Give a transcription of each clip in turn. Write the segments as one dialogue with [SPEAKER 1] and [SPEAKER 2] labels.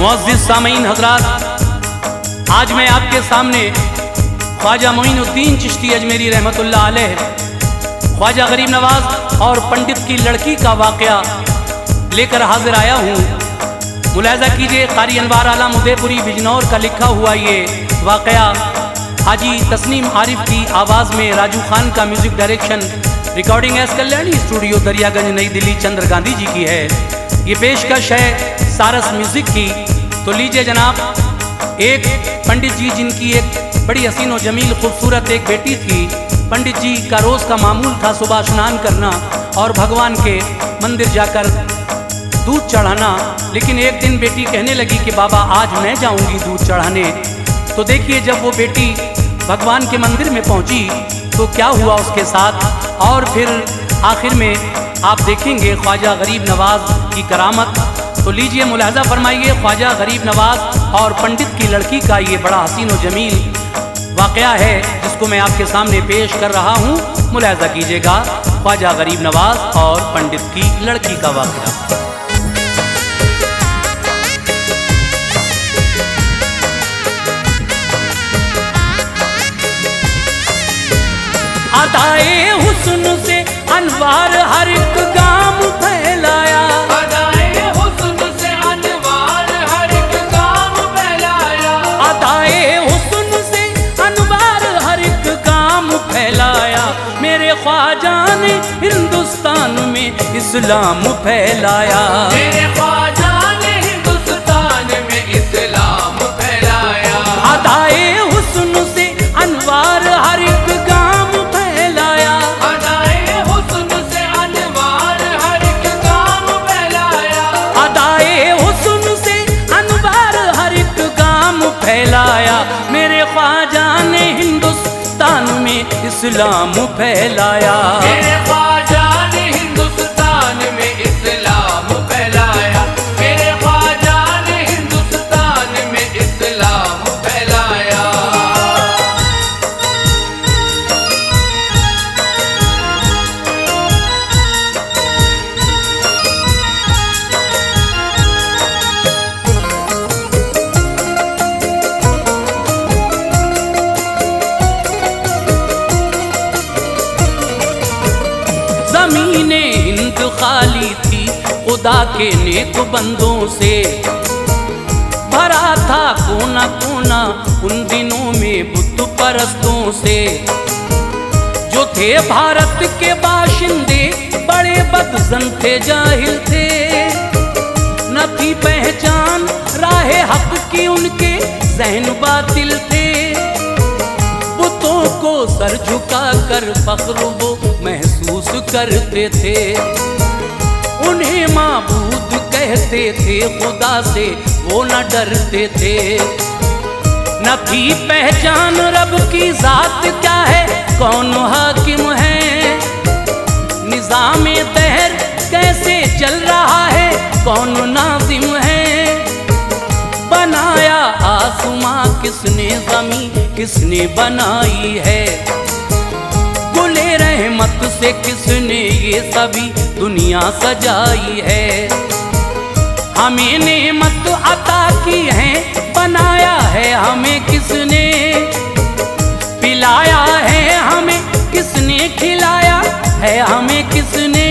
[SPEAKER 1] मुअज़्ज़िज़ सामीन हज़रात, आज मैं आपके सामने ख्वाजा मोइनुद्दीन चिश्ती अजमेरी रहमतुल्लाह अलैह, ख्वाजा गरीब नवाज और पंडित की लड़की का वाक़या लेकर हाजिर आया हूँ। मुलाहिज़ा कीजिए, क़ारी अनवार आलम उदयपुरी बिजनौर का लिखा हुआ ये वाक़या हाजी तस्नीम आरिफ की आवाज़ में राजू खान का music direction, recording S Kalyani studio Daryaganj नई दिल्ली चंद्र गांधी जी की है। ये पेशकश है सारस म्यूज़िक की। तो लीजिए जनाब, एक पंडित जी जिनकी एक बड़ी हसीन व जमील खूबसूरत एक बेटी थी। पंडित जी का रोज़ का मामूल था सुबह स्नान करना और भगवान के मंदिर जाकर दूध चढ़ाना। लेकिन एक दिन बेटी कहने लगी कि बाबा आज मैं जाऊंगी दूध चढ़ाने। तो देखिए, जब वो बेटी भगवान के मंदिर में पहुंची तो क्या हुआ उसके साथ, और फिर आखिर में आप देखेंगे ख्वाजा गरीब नवाज की करामत। तो लीजिए मुलाहिज़ा फरमाइए, ख्वाजा गरीब नवाज और पंडित की लड़की का ये बड़ा हसीन व जमील वाक़या है जिसको मैं आपके सामने पेश कर रहा हूँ। मुलाहिज़ा कीजिएगा, ख्वाजा गरीब नवाज और पंडित की लड़की का वाक़या। अदाए हुस्न से अनवार हर एक गाम फैलाया,
[SPEAKER 2] अदाए हुस्न से अनवार हर एक गाम फैलाया,
[SPEAKER 1] अदाए हुस्न से अनवार हर एक गाम फैलाया। मेरे ख्वाजा ने हिंदुस्तान में इस्लाम फैलाया,
[SPEAKER 2] मेरे ख्वाजा ने हिंदुस्तान में इस्लाम फैलाया।
[SPEAKER 1] अदाए हुस्न से अनवार हर एक गाम फैलाया,
[SPEAKER 2] अदाए हुस्न से अनवार हर एक गाम फैलाया,
[SPEAKER 1] अदाए हुस्न से अनवार हर एक गाम फैलाया। मेरे ख्वाजा ने हिंदुस्तान में इस्लाम फैलाया,
[SPEAKER 2] मेरे ख्वाजा ने हिंदुस्तान में इस्लाम फैलाया, मेरे ख्वाजा ने हिंदुस्तान में इस्लाम फैलाया।
[SPEAKER 1] ज़मीने हिंद खाली थी खुदा के नेक बंदों से, भरा था कोना कोना उन दिनों में बुत परस्तों से। जो थे भारत के बाशिंदे बड़े बदजन थे, जाहिल थे, न थी पहचान राहे हक की, उनके ज़हन बातिल थे। बुतों को सर झुका कर फख्र वो महसूस करते थे, उन्हें माबूद कहते थे, खुदा से वो न डरते थे। न थी पहचान रब की ज़ात क्या है, कौन हाकिम है, निज़ामे दहर कैसे चल रहा है, कौन नाज़िम है। बनाया आसमां किसने, ज़मीं किसने बनाई है, गुले रहमत से किसने ये सभी दुनिया सजाई है। हमें नेमत अता की है, बनाया है हमें किसने, पिलाया है हमें किसने, खिलाया है हमें किसने।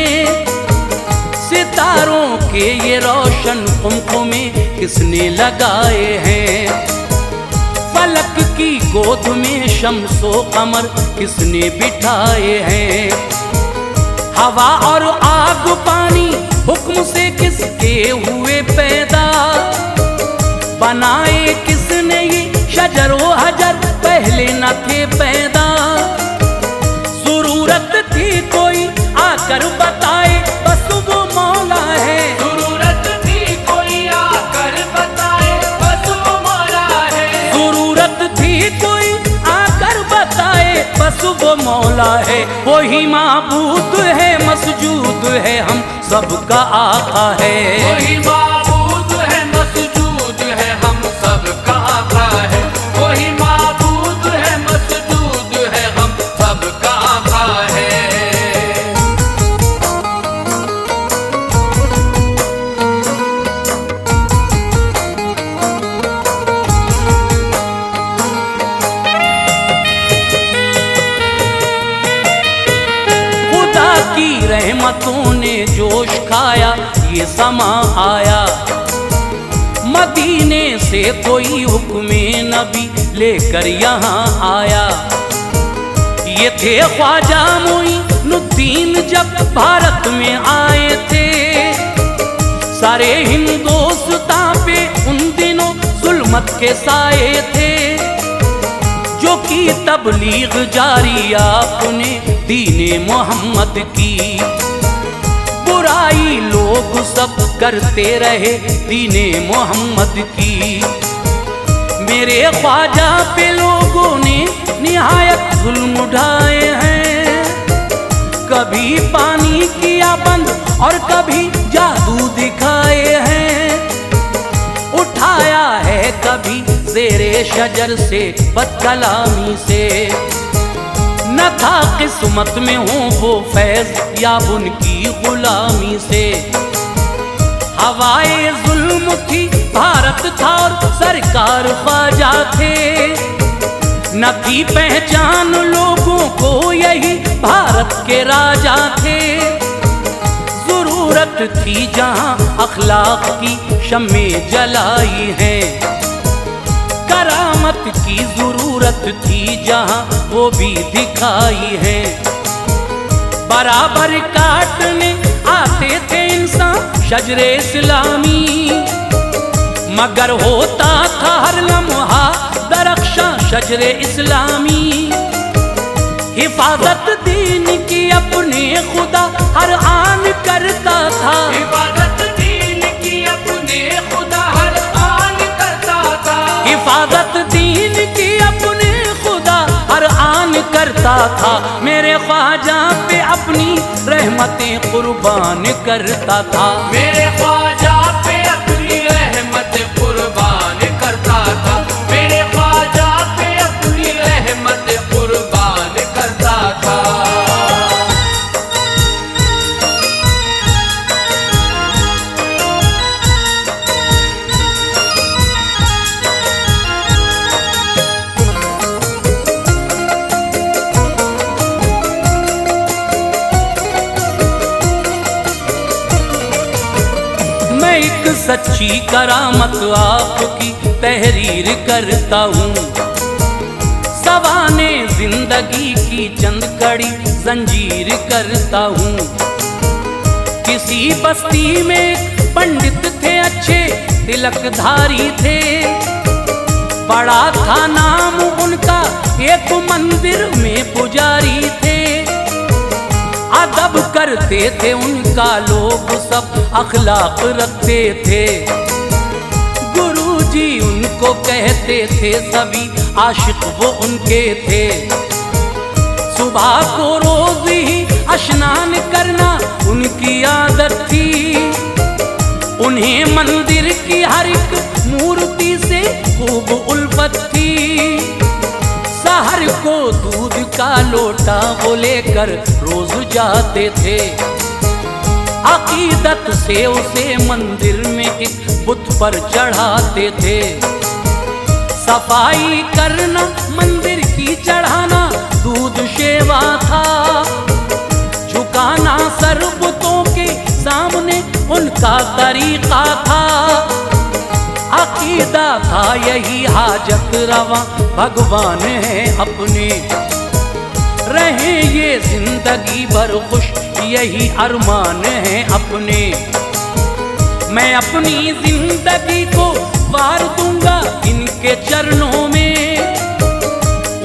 [SPEAKER 1] सितारों के ये रोशन कुमकुमे किसने लगाए हैं, फलक की गोद में शम्सो कमर किसने बिठाए हैं। हवा और आग पानी हुक्म से किसके हुए पैदा, बनाए किसने ये शजर व हजर, पहले न थे पैदा। ज़रूरत थी कोई आकर बताए, बस वो मौला है,
[SPEAKER 2] ज़रूरत थी कोई आकर बताए, बस वो मौला है।
[SPEAKER 1] ज़रूरत थी कोई आकर बताए, बस वो मौला है। वही माबूद है, मसजूद है, हम सबका आका है।
[SPEAKER 2] वही माबूद है, मसजूद है, हम सबका आका है। वही माबूद है, मसजूद है, हम सबका आका है।
[SPEAKER 1] रहमतों ने जोश खाया, ये समा आया। मदीने से कोई हुक्मे नबी लेकर यहाँ आया। ये थे ख्वाजा मोइनुद्दीन जब भारत में आए थे। सारे हिंदुस्तां पे उन दिनों जुल्मत के साए थे। जो की तबलीग जारी आपने दीने मोहम्मद की। बुराई लोग सब करते रहे दीने मोहम्मद की। मेरे ख्वाजा पे लोगों ने निहायत जुल्म उठाए हैं। कभी पानी किया बंद और कभी जादू दिखाए हैं। उठाया है कभी ज़ेरे शजर से बदकलामी से। न था किस्मत में हो वो फैज या उनकी गुलामी से। हवाए जुल्म थी भारत था और सरकार ख्वाजा थे। न थी पहचान लोगों को यही भारत के राजा थे। जरूरत थी जहां अखलाक की शम्मे जलाई है। करामत की जरूरत थी जहां वो भी दिखाई है। बराबर काटने आते थे इंसान शजरे इस्लामी। मगर होता था हर लम्हा दरख्शां शजरे इस्लामी। हिफाजत दीन की अपने खुदा हर आन करता था।
[SPEAKER 2] हिफाजत दीन की अपने खुदा हर आन करता था।
[SPEAKER 1] हिफाजत दीन की अपने खुदा हर आन करता था। मेरे ख्वाजा पे अपनी रहमतें कुर्बान करता था।
[SPEAKER 2] मेरे ख्वाजा पे अपनी रहमत कुर्बान करता था। मेरे ख्वाजा पे अपनी रहमत कुर्बान करता था।
[SPEAKER 1] मैं एक सच्ची करामत आपकी तहरीर करता हूँ। सवाने जिंदगी की चंद कड़ी जंजीर करता हूँ। किसी बस्ती में एक पंडित थे अच्छे तिलकधारी थे। बड़ा था नाम उनका एक मंदिर में पुजारी थे। अदब करते थे उनका लोग सब अखलाक रखते थे। गुरुजी उनको कहते थे सभी आशिक वो उनके थे। सुबह को रोज ही स्नान करना उनकी आदत थी। उन्हें मंदिर की हर एक मूर्ति से खूब उल्फत थी। सहर को दूध का लोटा वो लेकर रोज जाते थे। अकीदत से उसे मंदिर में एक बुत पर चढ़ाते थे। सफाई करना मंदिर की चढ़ाना दूध सेवा था। झुकाना सर बुतों के सामने उनका तरीका था। अकीदा था यही हाजत रवा भगवान है अपने। रहे ये जिंदगी भर खुश यही अरमान है अपने। मैं अपनी जिंदगी को वार दूंगा इनके चरणों में।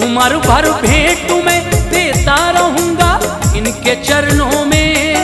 [SPEAKER 1] उम्र भर भेंट मैं देता रहूंगा इनके चरणों में।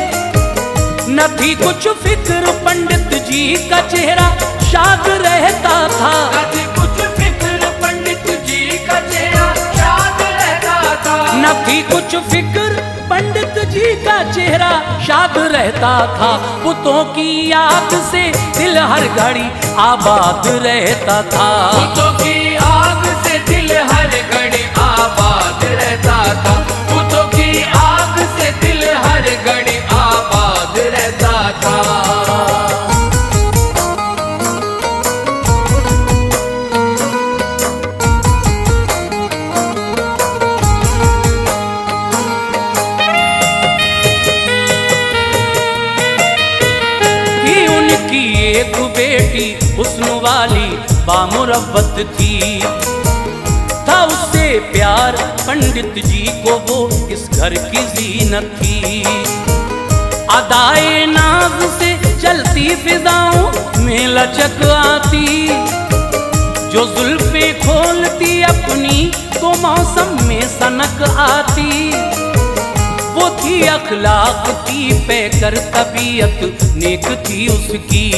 [SPEAKER 1] न थी कुछ फिक्र पंडित जी का चेहरा शाद रहता था।
[SPEAKER 2] न थी कुछ फिक्र पंडित जी का चेहरा शाद रहता था।
[SPEAKER 1] न थी कुछ फिक्र पंडित जी का चेहरा शाद रहता था। बुतों की याद से दिल हर घड़ी आबाद रहता था।
[SPEAKER 2] बुतों की आग से दिल हर घड़ी आबाद रहता था। बुतों की आग से दिल हर घड़ी आबाद रहता था।
[SPEAKER 1] बेटी हुस्न वाली बामुरव्वत थी। था उससे प्यार पंडित जी को, वो इस घर की जीनत थी। अदाए नाज से चलती फिजाओं में लचक आती, जो जुल्फे खोलती अपनी तो मौसम में सनक आती। वो थी अखलाक की पैकर, तबीयत नेक थी उसकी।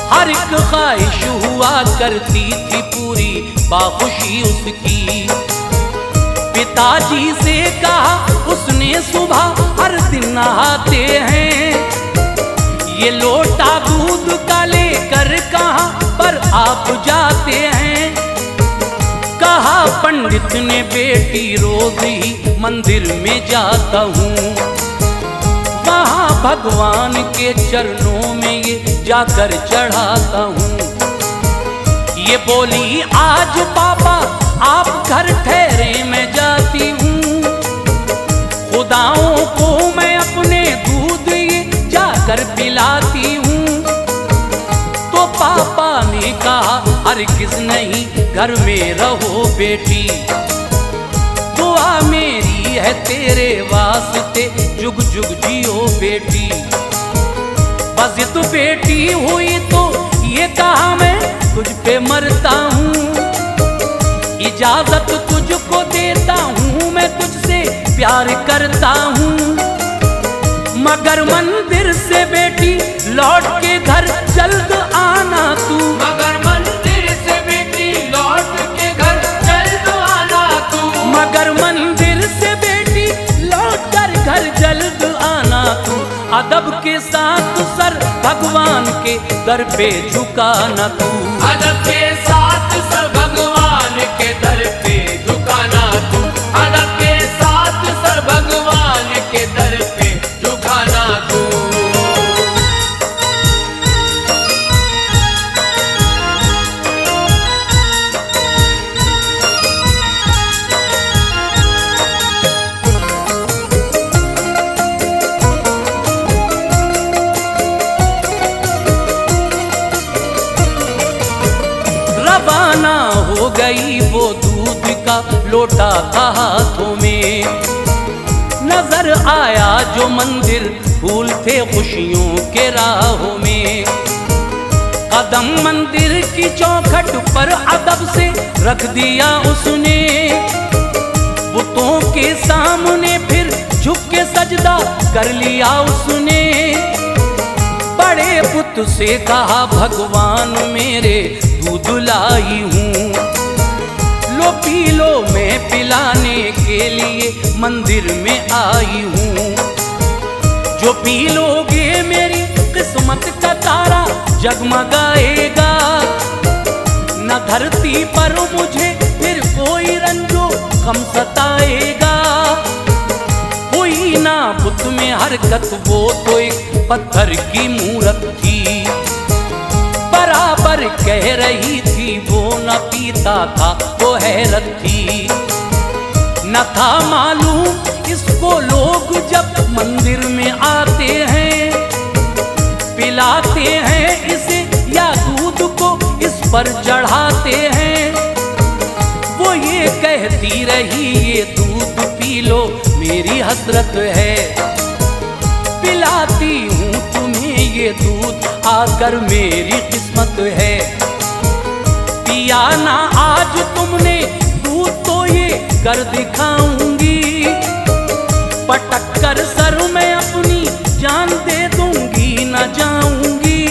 [SPEAKER 1] हर एक ख्वाहिश हुआ करती थी पूरी बाखुशी उसकी। पिताजी से कहा उसने सुबह हर दिन नहाते हैं, ये लोटा दूध का लेकर कहाँ पर आप जाते हैं। कहा पंडित ने बेटी रोज ही मंदिर में जाता हूँ, वहाँ भगवान के चरणों में ये जाकर चढ़ाता हूँ। ये बोली आज पापा आप घर ठहरे, मैं जाती हूँ। खुदाओं को मैं अपने दूध ये जाकर पिलाती हूँ। तो पापा ने कहा हरगिज नहीं, घर में रहो बेटी, दुआ मेरी है तेरे वास्ते, जुग जुग जियो बेटी। बस तो बेटी हुई तो ये कहा मैं तुझ पे मरता हूँ, इजाजत तुझको देता हूँ, मैं तुझसे प्यार करता हूँ। मगर मंदिर से बेटी लौट के घर जल्द आना तू,
[SPEAKER 2] मगर मंदिर से बेटी लौट के घर जल्द आना तू।
[SPEAKER 1] मगर मंदिर से बेटी लौट कर घर जल्द आना तू। अदब के साथ सर भगवान के दर पे झुकाना तू,
[SPEAKER 2] अदब के साथ सर भगवान के दर पे झुकाना तू। अदब के साथ सर भगवान के दर पे झुकाना तू।
[SPEAKER 1] रवाना हो गई वो दूध का लोटा था हाथों में। नजर आया जो मंदिर फूल थे खुशियों के राहों में। कदम मंदिर की चौखट पर अदब से रख दिया उसने, बुतों के सामने फिर झुक के सजदा कर लिया उसने। बड़े पुत से कहा भगवान मेरे दूध लाई हूँ, लो पी लो मैं पिलाने के लिए मंदिर में आई हूँ। जो पी लोगे मेरी किस्मत का तारा जगमगाएगा, न धरती पर मुझे फिर कोई रंजो गम सताएगा। हुई ना बुत में हरकत, वो तो एक पत्थर की मूरत थी। बराबर कह रही थी वो न पीता था, वो हैरत थी। न था मालूम इसको लोग जब मंदिर में आते हैं, पिलाते हैं इसे या दूध को इस पर चढ़ाते हैं। वो ये कहती रही ये दूध पी लो मेरी हसरत है, पिलाती हूँ तुम्हें ये दूध आकर मेरी किस्मत है। पिया ना आज तुमने दूध तो ये कर दिखाऊंगी, पटक कर सर में अपनी जान दे दूंगी न जाऊंगी।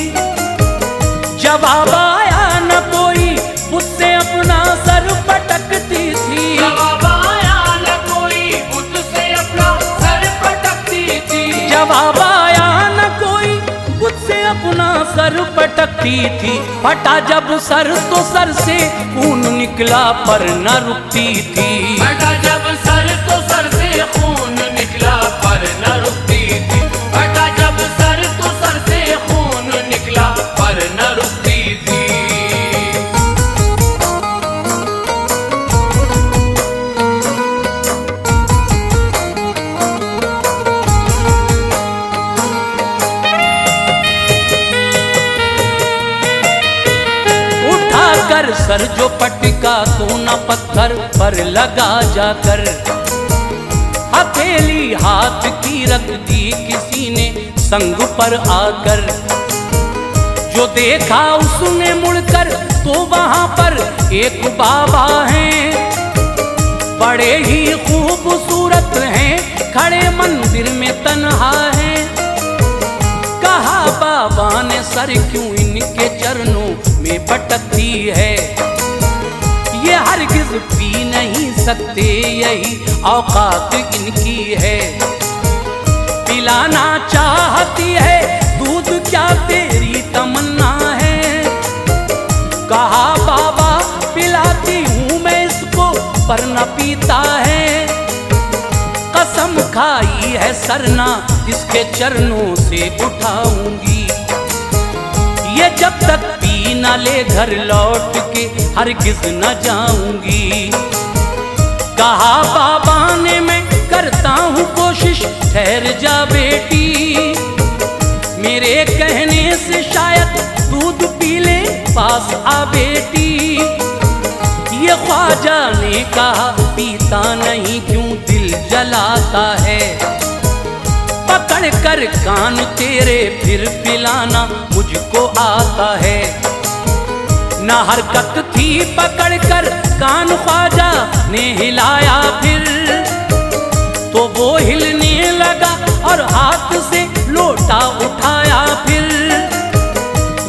[SPEAKER 1] जवाब आया न कोई, मुझसे अपना सर पटकती थी।
[SPEAKER 2] जवाब आया न कोई, मुझसे अपना सर पटकती थी।
[SPEAKER 1] जवाब आया न कोई, मुझसे अपना सर पटकती थी। फटा जब सर तो सर से खून निकला पर न रुकती थी।
[SPEAKER 2] फटा जब सर तो सर से खून निकला पर न रुकती थी। फटा जब सर तो सर से खून निकला पर न रुकती थी।
[SPEAKER 1] तो न पत्थर पर लगा जाकर, हथेली हाथ की रख दी किसी ने संग पर आकर। जो देखा उसने मुड़कर तो वहां पर एक बाबा हैं, बड़े ही खूबसूरत हैं, खड़े मंदिर में तन्हा हैं। कहा बाबा ने सर क्यों इनके चरणों में पटकती है, ये हरगिज पी नहीं सकते, यही औकात इनकी है। पिलाना चाहती है दूध क्या तेरी तमन्ना है, कहा बाबा पिलाती हूँ मैं इसको पर न पीता है। कसम खाई है सरना इसके चरणों से उठाऊंगी, ये जब तक पी न ले घर लौट के हरगिज न जाऊंगी। कहा बाबा ने मैं करता हूँ कोशिश, ठहर जा बेटी, मेरे कहने से शायद दूध पी ले पास आ बेटी। ये ख्वाजा ने कहा पीता नहीं क्यों दिल जलाता है, पकड़ कर कान तेरे फिर पिलाना मुझको आता है। ना हरकत थी पकड़ कर कान ख्वाजा ने हिलाया फिर, तो वो हिलने लगा और हाथ से लोटा उठाया फिर।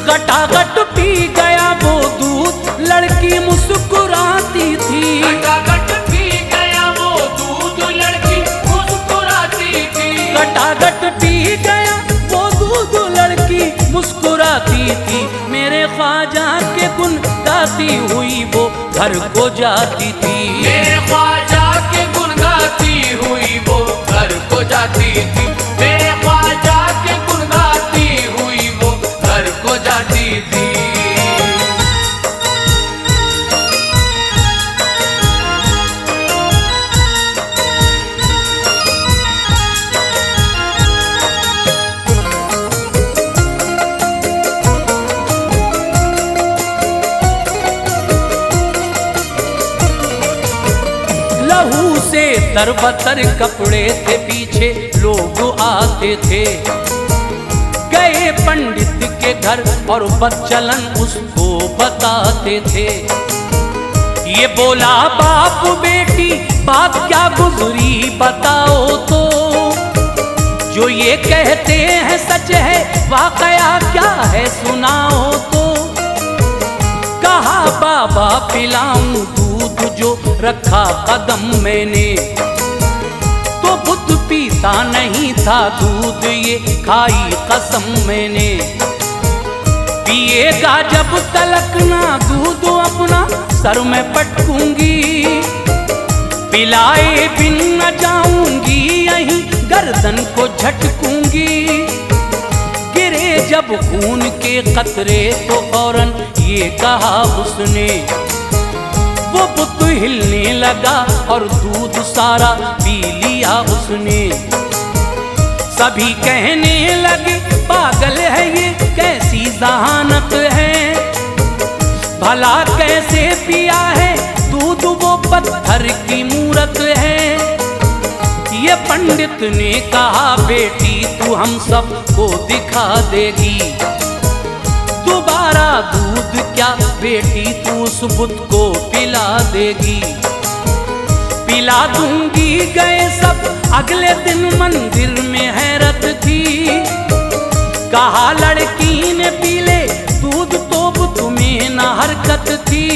[SPEAKER 1] गटागट पी गया वो दूध, लड़की मुस्कुराती थी।
[SPEAKER 2] गटागट पी गया वो दूध, लड़की मुस्कुराती थी।
[SPEAKER 1] गटागट पी गया वो दूध, लड़की मुस्कुराती थी। मेरे ख्वाजा के गुण गाती हुई वो घर को जाती थी।
[SPEAKER 2] मेरे ख्वाजा के गुण गाती हुई वो घर को जाती थी। मेरे ख्वाजा के गुण गाती हुई वो घर को जाती थी।
[SPEAKER 1] लहू से तरबतर कपड़े थे, पीछे लोग आते थे। गए पंडित के घर और बदचलन उसको बताते थे। ये बोला बाप बेटी बात क्या गुजरी बताओ तो, जो ये कहते हैं सच है वाकया क्या है सुनाओ तो। कहा बाबा पिलाऊं दूध जो रखा कदम मैंने, तो बुद्ध पीता नहीं था दूध ये खाई कसम मैंने। पिएगा जब तलक ना दूध अपना सर में पटकूंगी, पिलाए बिन न जाऊंगी यहीं गर्दन को झटकूंगी। गिरे जब खून के कतरे तो फौरन ये कहा उसने, वो बुत हिलने लगा और दूध सारा पी लिया उसने। सभी कहने लगे पागल है ये कैसी जहानत है, भला कैसे पिया है दूध वो पत्थर की मूरत है। ये पंडित ने कहा बेटी तू हम सबको दिखा देगी, दोबारा दूध क्या बेटी तू उस बुत को पिला देगी। पिला दूंगी गए सब अगले दिन मंदिर में हैरत थी। कहा लड़की ने पी ले दूध तो बुत में ना हरकत थी।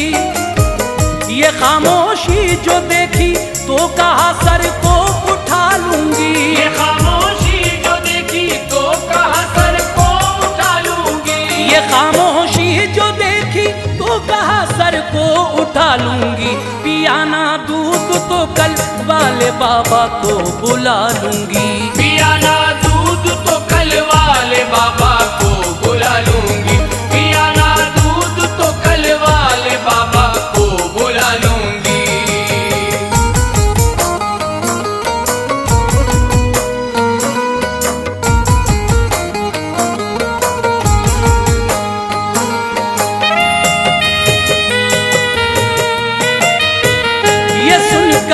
[SPEAKER 1] ये खामोशी जो देखी तो कहा सर को उठा लूंगी।
[SPEAKER 2] ये खामोशी जो देखी तो कहा सर को उठा लूंगी।
[SPEAKER 1] ये खामोशी जो देखी तो कहा सर को उठा लूंगी। पियाना दूध तो कल वाले बाबा को बुला लूंगी।
[SPEAKER 2] पियाना दूध तो कल वाले बाबा को बुला लूंगी। पियाना दूध तो कल वाले बाबा को बुला लूंगी।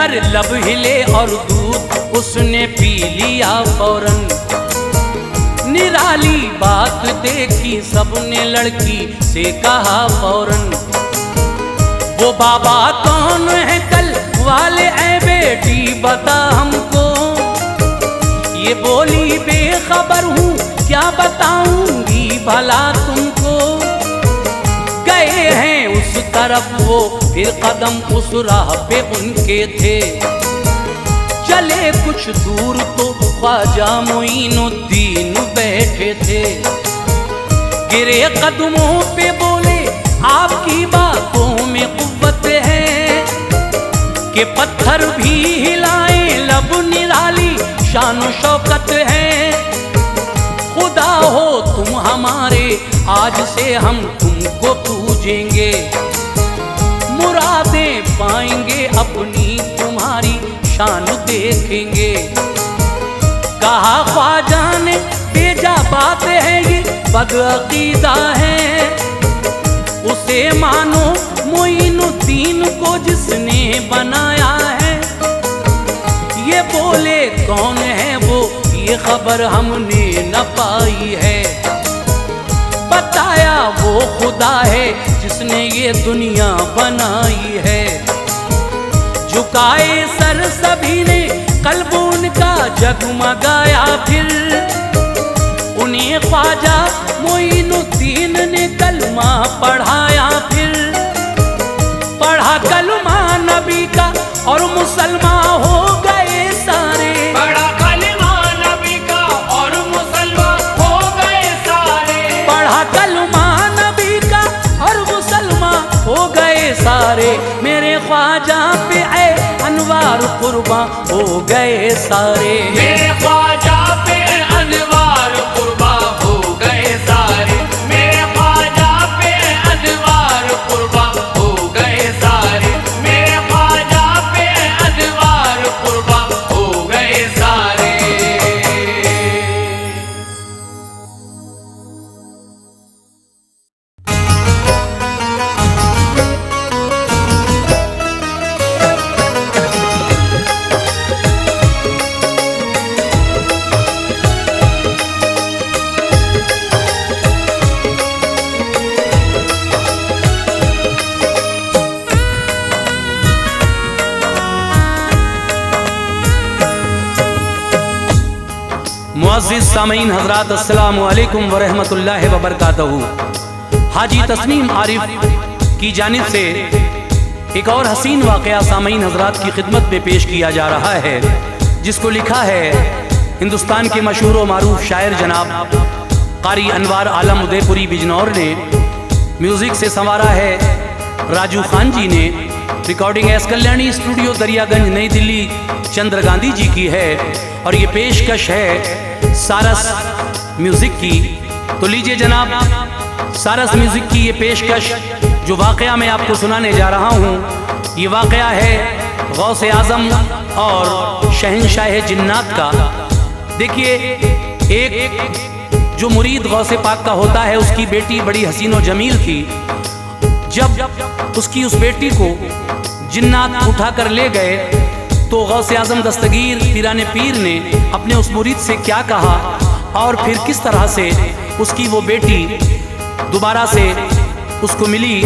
[SPEAKER 1] कर लब हिले और दूध उसने पी लिया फौरन। निराली बात देखी सबने लड़की से कहा फौरन, वो बाबा कौन है कल वाले ऐ बेटी बता हमको। ये बोली बेखबर हूँ क्या बताऊंगी भला तुमको। गए हैं उस तरफ वो फिर कदम उस राह पे उनके थे। चले कुछ दूर तो ख्वाजा मोइनुद्दीन बैठे थे। गिरे कदमों पे बोले आपकी बातों में कुव्वत है कि पत्थर भी हिलाएं लब निराली शान शौकत है। खुदा हो तुम हमारे आज से हम तुमको पूजेंगे। मुरादें पाएंगे अपनी तुम्हारी शान देखेंगे। कहा ख्वाजा ने बेजा बात है ये बदअकीदा है। उसे मानो मोइनुद्दीन को जिसने बनाया है। ये बोले कौन है वो ये खबर हमने न पाई है। बताया वो खुदा है जिसने ये दुनिया बनाई है। झुकाए सर सभी ने कल्ब उनका जगमगाया। फिर उन्हें ख्वाजा मोइनुद्दीन ने कलमा पढ़ाया। फिर पढ़ा कलमा नबी का और मुसलमान हो गए सारे।
[SPEAKER 2] पढ़ा कलमा नबी का और मुसलमान हो गए सारे।
[SPEAKER 1] पढ़ा कलमा नबी का और मुसलमान हो गए सारे। मेरे ख्वाजा पे ऐ अनवार कुर्बा हो गए सारे।
[SPEAKER 2] मेरे ख्वाजा पे अनवार कुर्बा हो गए सारे। मेरे ख्वाजा पे अनवार कुर्बा हो गए सारे। मेरे ख्वाजा पे अनवार कुर्बा हो गए सारे।
[SPEAKER 1] मुअज़्ज़िज़ सामीन हज़रात अस्सलामु अलैकुम व रहमतुल्लाहि व बरकातहू। हाजी तस्नीम आरिफ की जानिब से एक और हसीन वाक़या सामीन हज़रात की खिदमत में पेश किया जा रहा है, जिसको लिखा है हिंदुस्तान के मशहूर व मारूफ शायर जनाब कारी अनवार आलम उदयपुरी बिजनौर ने। म्यूज़िक से संवारा है राजू खान जी ने। Recording S Kalyani studio Daryaganj नई दिल्ली चंद्र गांधी जी की है और ये पेशकश है सारस म्यूजिक की। तो लीजिए जनाब, सारस म्यूजिक की ये पेशकश जो वाक़या मैं आपको सुनाने जा रहा हूँ, ये वाक़या है गौसे आज़म और शहंशाह जिन्नात का। देखिए, एक जो मुरीद गौसे पाक का होता है उसकी बेटी बड़ी हसीन व जमील थी। जब उसकी उस बेटी को जिन्नात उठा कर ले गए तो गौसे आज़म दस्तगीर पीराने पीर ने अपने उस मुरीद से क्या कहा और फिर किस तरह से उसकी वो बेटी दोबारा से उसको मिली,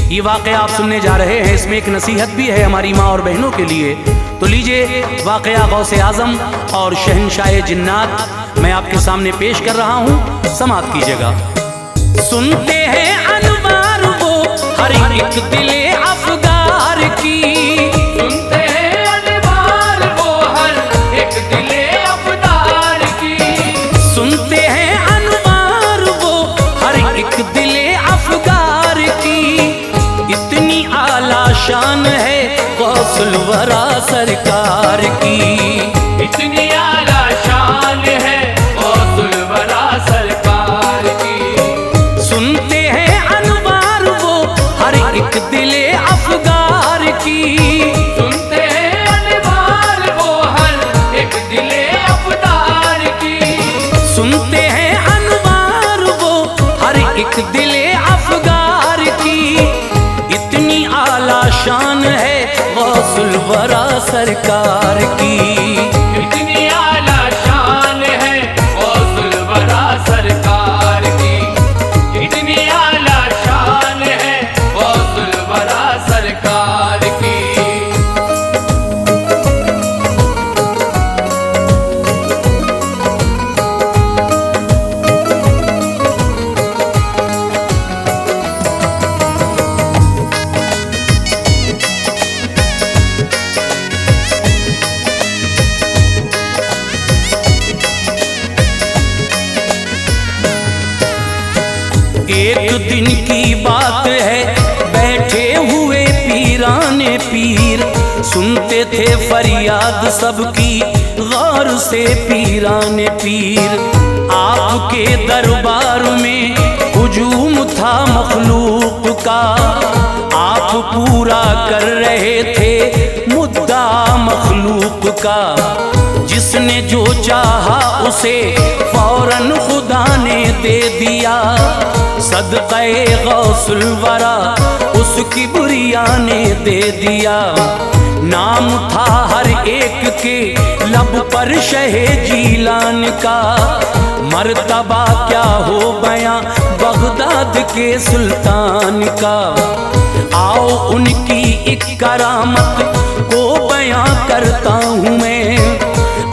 [SPEAKER 1] ये वाक़या आप सुनने जा रहे हैं। इसमें एक नसीहत भी है हमारी माँ और बहनों के लिए। तो लीजिए, वाक़या गौसे आज़म और शहंशाह जिन्नात मैं आपके सामने पेश कर रहा हूँ, समाअत कीजिएगा। सुनते हैं अनवार वो हर एक दिले अफगार की।
[SPEAKER 2] सुनते हैं अनवार वो हर एक दिले अफगार की।
[SPEAKER 1] सुनते हैं अनवार वो हर एक दिले अफगार की। इतनी आला शान है गौसुल वरा सरकार की।
[SPEAKER 2] इतनी आला शान है गौसुल वरा सरकार की।
[SPEAKER 1] सुनते हैं अनवार वो हर एक दिले अफगार की।
[SPEAKER 2] सुनते हैं अनवार वो हर एक दिले अफगार की।
[SPEAKER 1] सुनते हैं अनवार वो हर एक दिले अफगार की। इतनी आला शान है गौसुल वरा सरकार की।
[SPEAKER 2] इतनी आला शान है गौसुल वरा सरकार की, इतनी आला शान है गौसुल वरा सरकार की।
[SPEAKER 1] एक दिन की बात है, बैठे हुए पीराने पीर, सुनते थे फरियाद सबकी गौर से पीराने पीर। आपके दरबार में हुजूम था मखलूक का, आप पूरा कर रहे थे मुद्दा मखलूक का। जिसने जो चाहा उसे फौरन खुदा ने दे दिया, सदक़े गौसुल वरा उसकी बुरिया ने दे दिया। नाम था हर एक के लब पर शहे जीलान का, मर्तबा क्या हो बयां बगदाद के सुल्तान का। आओ उनकी एक करामत को बयां करता हूँ मैं,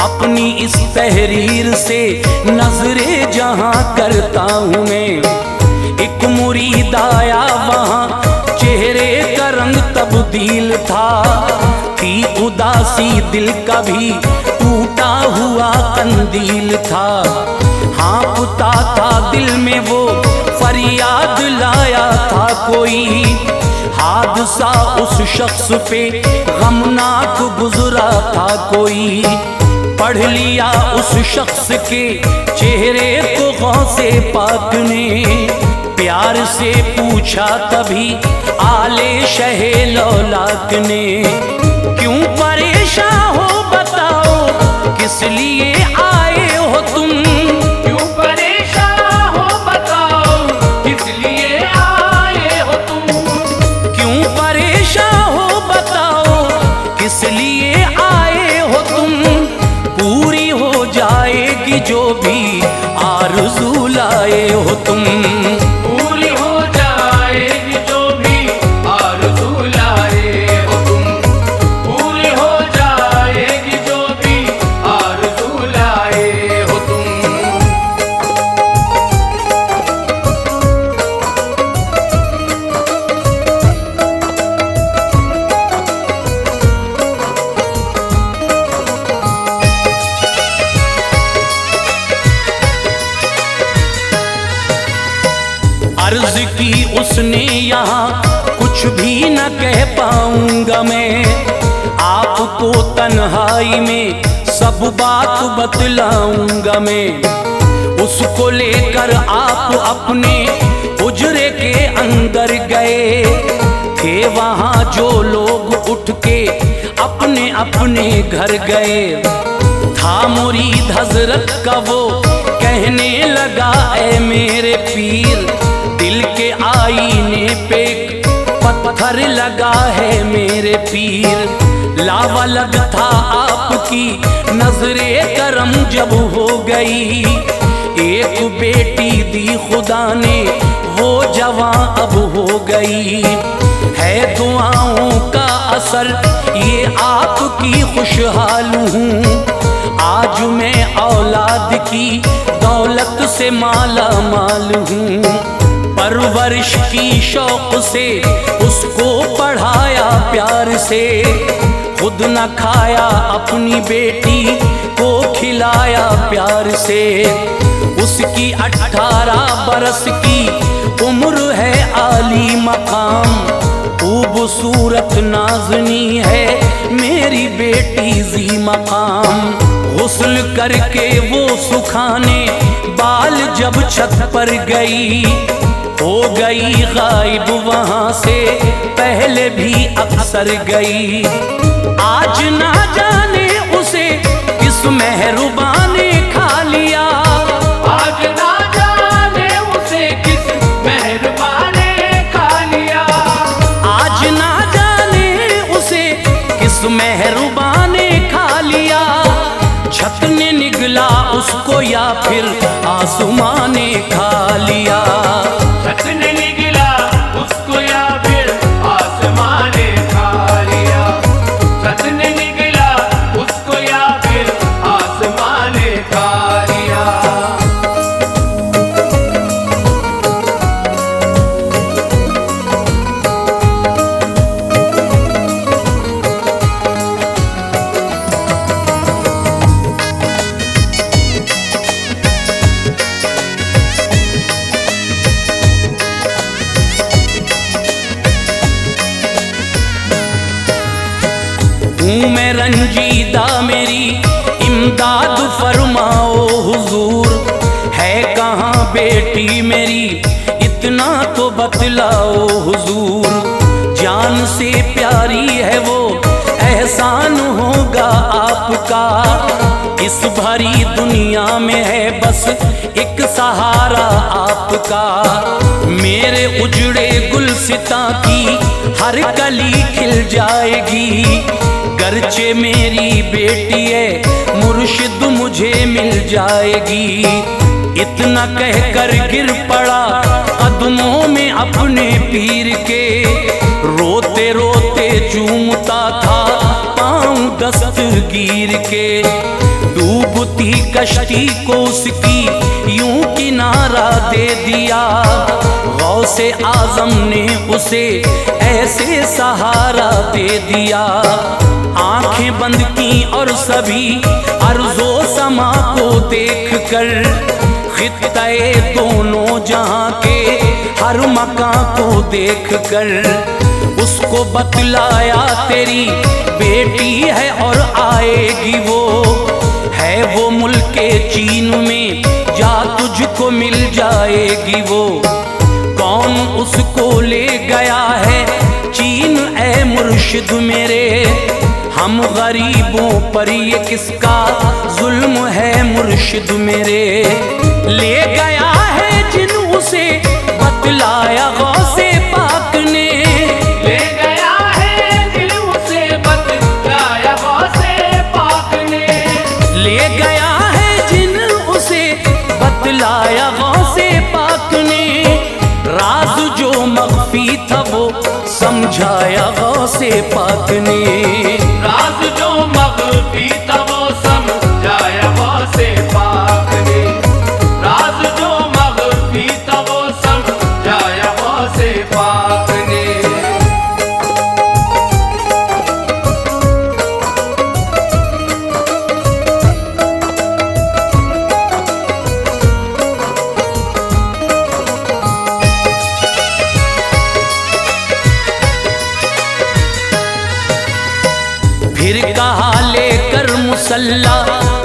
[SPEAKER 1] अपनी इस तहरीर से नजरे जहां करता हूँ मैं। एक मुरीद आया वहाँ, चेहरे का रंग तब्दील था, थी उदासी दिल का भी टूटा हुआ कंदील था। हाँफता था दिल में वो फरियाद लाया था कोई, हादसा उस शख्स पे गमनाक गुजरा था कोई। पढ़ लिया उस शख्स के चेहरे को गौसे पाक ने, प्यार से पूछा तभी आले शहे लौलाक ने। क्यों परेशान हो बताओ, किस लिए आए हो तुम?
[SPEAKER 2] क्यों परेशान हो बताओ, किस लिए आए हो तुम?
[SPEAKER 1] क्यों परेशान हो बताओ, किस लिए आए हो तुम? पूरी हो जाएगी जो भी आरज़ू लाए हो तुम।
[SPEAKER 2] पूरी हो जाएगी जो भी आरज़ू लाए हो तुम, पूरी हो जाएगी जो भी आरज़ू लाए हो तुम।
[SPEAKER 1] अर्ज की उसने यहाँ कुछ भी न कह पाऊंगा मैं, आपको तन्हाई में सब बात बतलाऊंगा मैं। उसको लेकर आप अपने हुजरे के अंदर गए थे, वहाँ जो लोग उठ के अपने अपने घर गए। था मुरीद हजरत का वो कहने लगा, ऐ मेरे पीर, दिल के आईने पे पत्थर लगा है मेरे पीर। लावलद था आपकी नजरे करम जब हो गई, एक बेटी दी खुदा ने वो जवां अब हो गई। है दुआओं का असर ये आपकी खुशहाल हूँ, आज मैं औलाद की दौलत से माला माल हूँ। परवरिश की शौक से उसको पढ़ाया प्यार से, खुद न खाया अपनी बेटी को खिलाया प्यार से। उसकी 18 बरस की उम्र है, आली मकाम खूबसूरत नाज़नी है मेरी बेटी जी मकाम। गुस्ल करके वो सुखाने बाल जब छत पर गई, हो गई गायब वहाँ से पहले भी अक्सर गई। आज ना जाने उसे किस मेहरबान ने खा लिया,
[SPEAKER 2] आज ना जाने उसे किस मेहरबान ने खा लिया,
[SPEAKER 1] आज ना जाने उसे किस मेहरुबा ने खा लिया, छत ने निगला उसको या फिर आसमां ने खा लिया।
[SPEAKER 2] छत ने निगला उसको या फिर आसमां ने खा लिया। छत ने निगला उसको या फिर आसमां ने खा लिया।
[SPEAKER 1] हूँ मैं रंजीदा, मेरी इमदाद फरमाओ हुजूर। है कहाँ बेटी मेरी, इतना तो बतलाओ हुजूर। जान से प्यारी है वो, एहसान होगा आपका। इस भरी दुनिया में है बस एक सहारा आपका। मेरे उजड़े गुलसिता की हर कली खिल जाएगी। गर्चे मेरी बेटी है, मुर्शिद मुझे मिल जाएगी। इतना कहकर गिर पड़ा कदमों में अपने पीर के। रोते रोते चूमता था पाँव दस्तगीर के। डूबती कश्ती को उसकी यूं किनारा दे दिया। गौसे आजम ने उसे ऐसे सहारा दे दिया। आंखें बंद की और सभी अर्ज़ो समा को देख कर, खित्ते दोनों जहां के हर मकां को देख कर, उसको बतलाया तेरी बेटी है और आएगी वो। है वो मुल्के चीन में, जा तुझको मिल जाएगी वो। कौन उसको ले गया है चीन ए मुर्शिद मेरे। हम गरीबों पर ये किसका जुल्म है मुर्शिद मेरे। ले गया है जिन उसे बतलाया गौसे पाक ने।
[SPEAKER 2] ले गया है जिन उसे बतलाया गौसे पाक ने।
[SPEAKER 1] ले गया है जिन उसे बतलाया गौसे पाक ने। राज जो मख्फी था वो समझाया गौसे पाक ने।
[SPEAKER 2] राज जो मख्फी था वो समझाया गौसे पाक ने। राज जो मख्फी था वो समझाया गौसे पाक ने।
[SPEAKER 1] फिर कहा लेकर मुसल्ला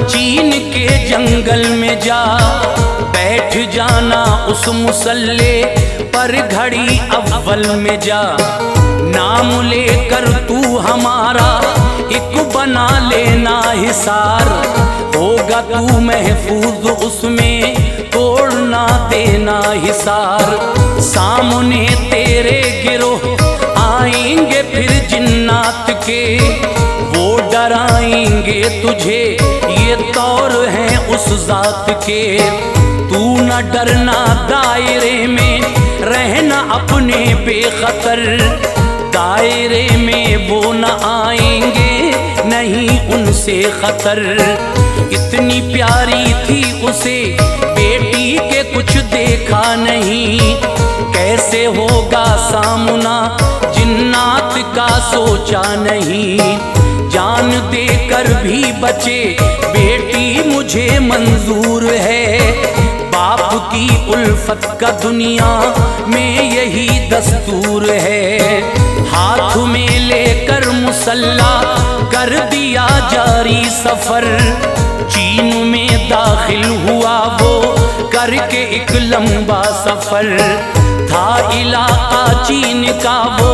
[SPEAKER 1] चीन के जंगल में जा। बैठ जाना उस मुसल्ले पर घड़ी अव्वल में जा। नाम लेकर तू हमारा एक बना लेना हिसार। होगा तू महफूज उसमें, तोड़ना देना हिसार। सामने तेरे गिरोह आएंगे फिर जिन्नात के। वो डराएंगे तुझे, ये तौर हैं उस जात के। तू न डरना, दायरे में रहना अपने बेखतर। दायरे में वो न आएंगे, नहीं उनसे खतर। इतनी प्यारी थी उसे बेटी के कुछ देखा नहीं। कैसे होगा सामना जिन्नात का सोचा नहीं। जान देकर भी बचे बेटी मुझे मंजूर है। बाप की उल्फत का दुनिया में यही दस्तूर है। हाथ में लेकर मुसल्ला कर दिया जारी सफर। चीन में दाखिल हुआ वो करके एक लंबा सफर। था इलाका चीन का वो,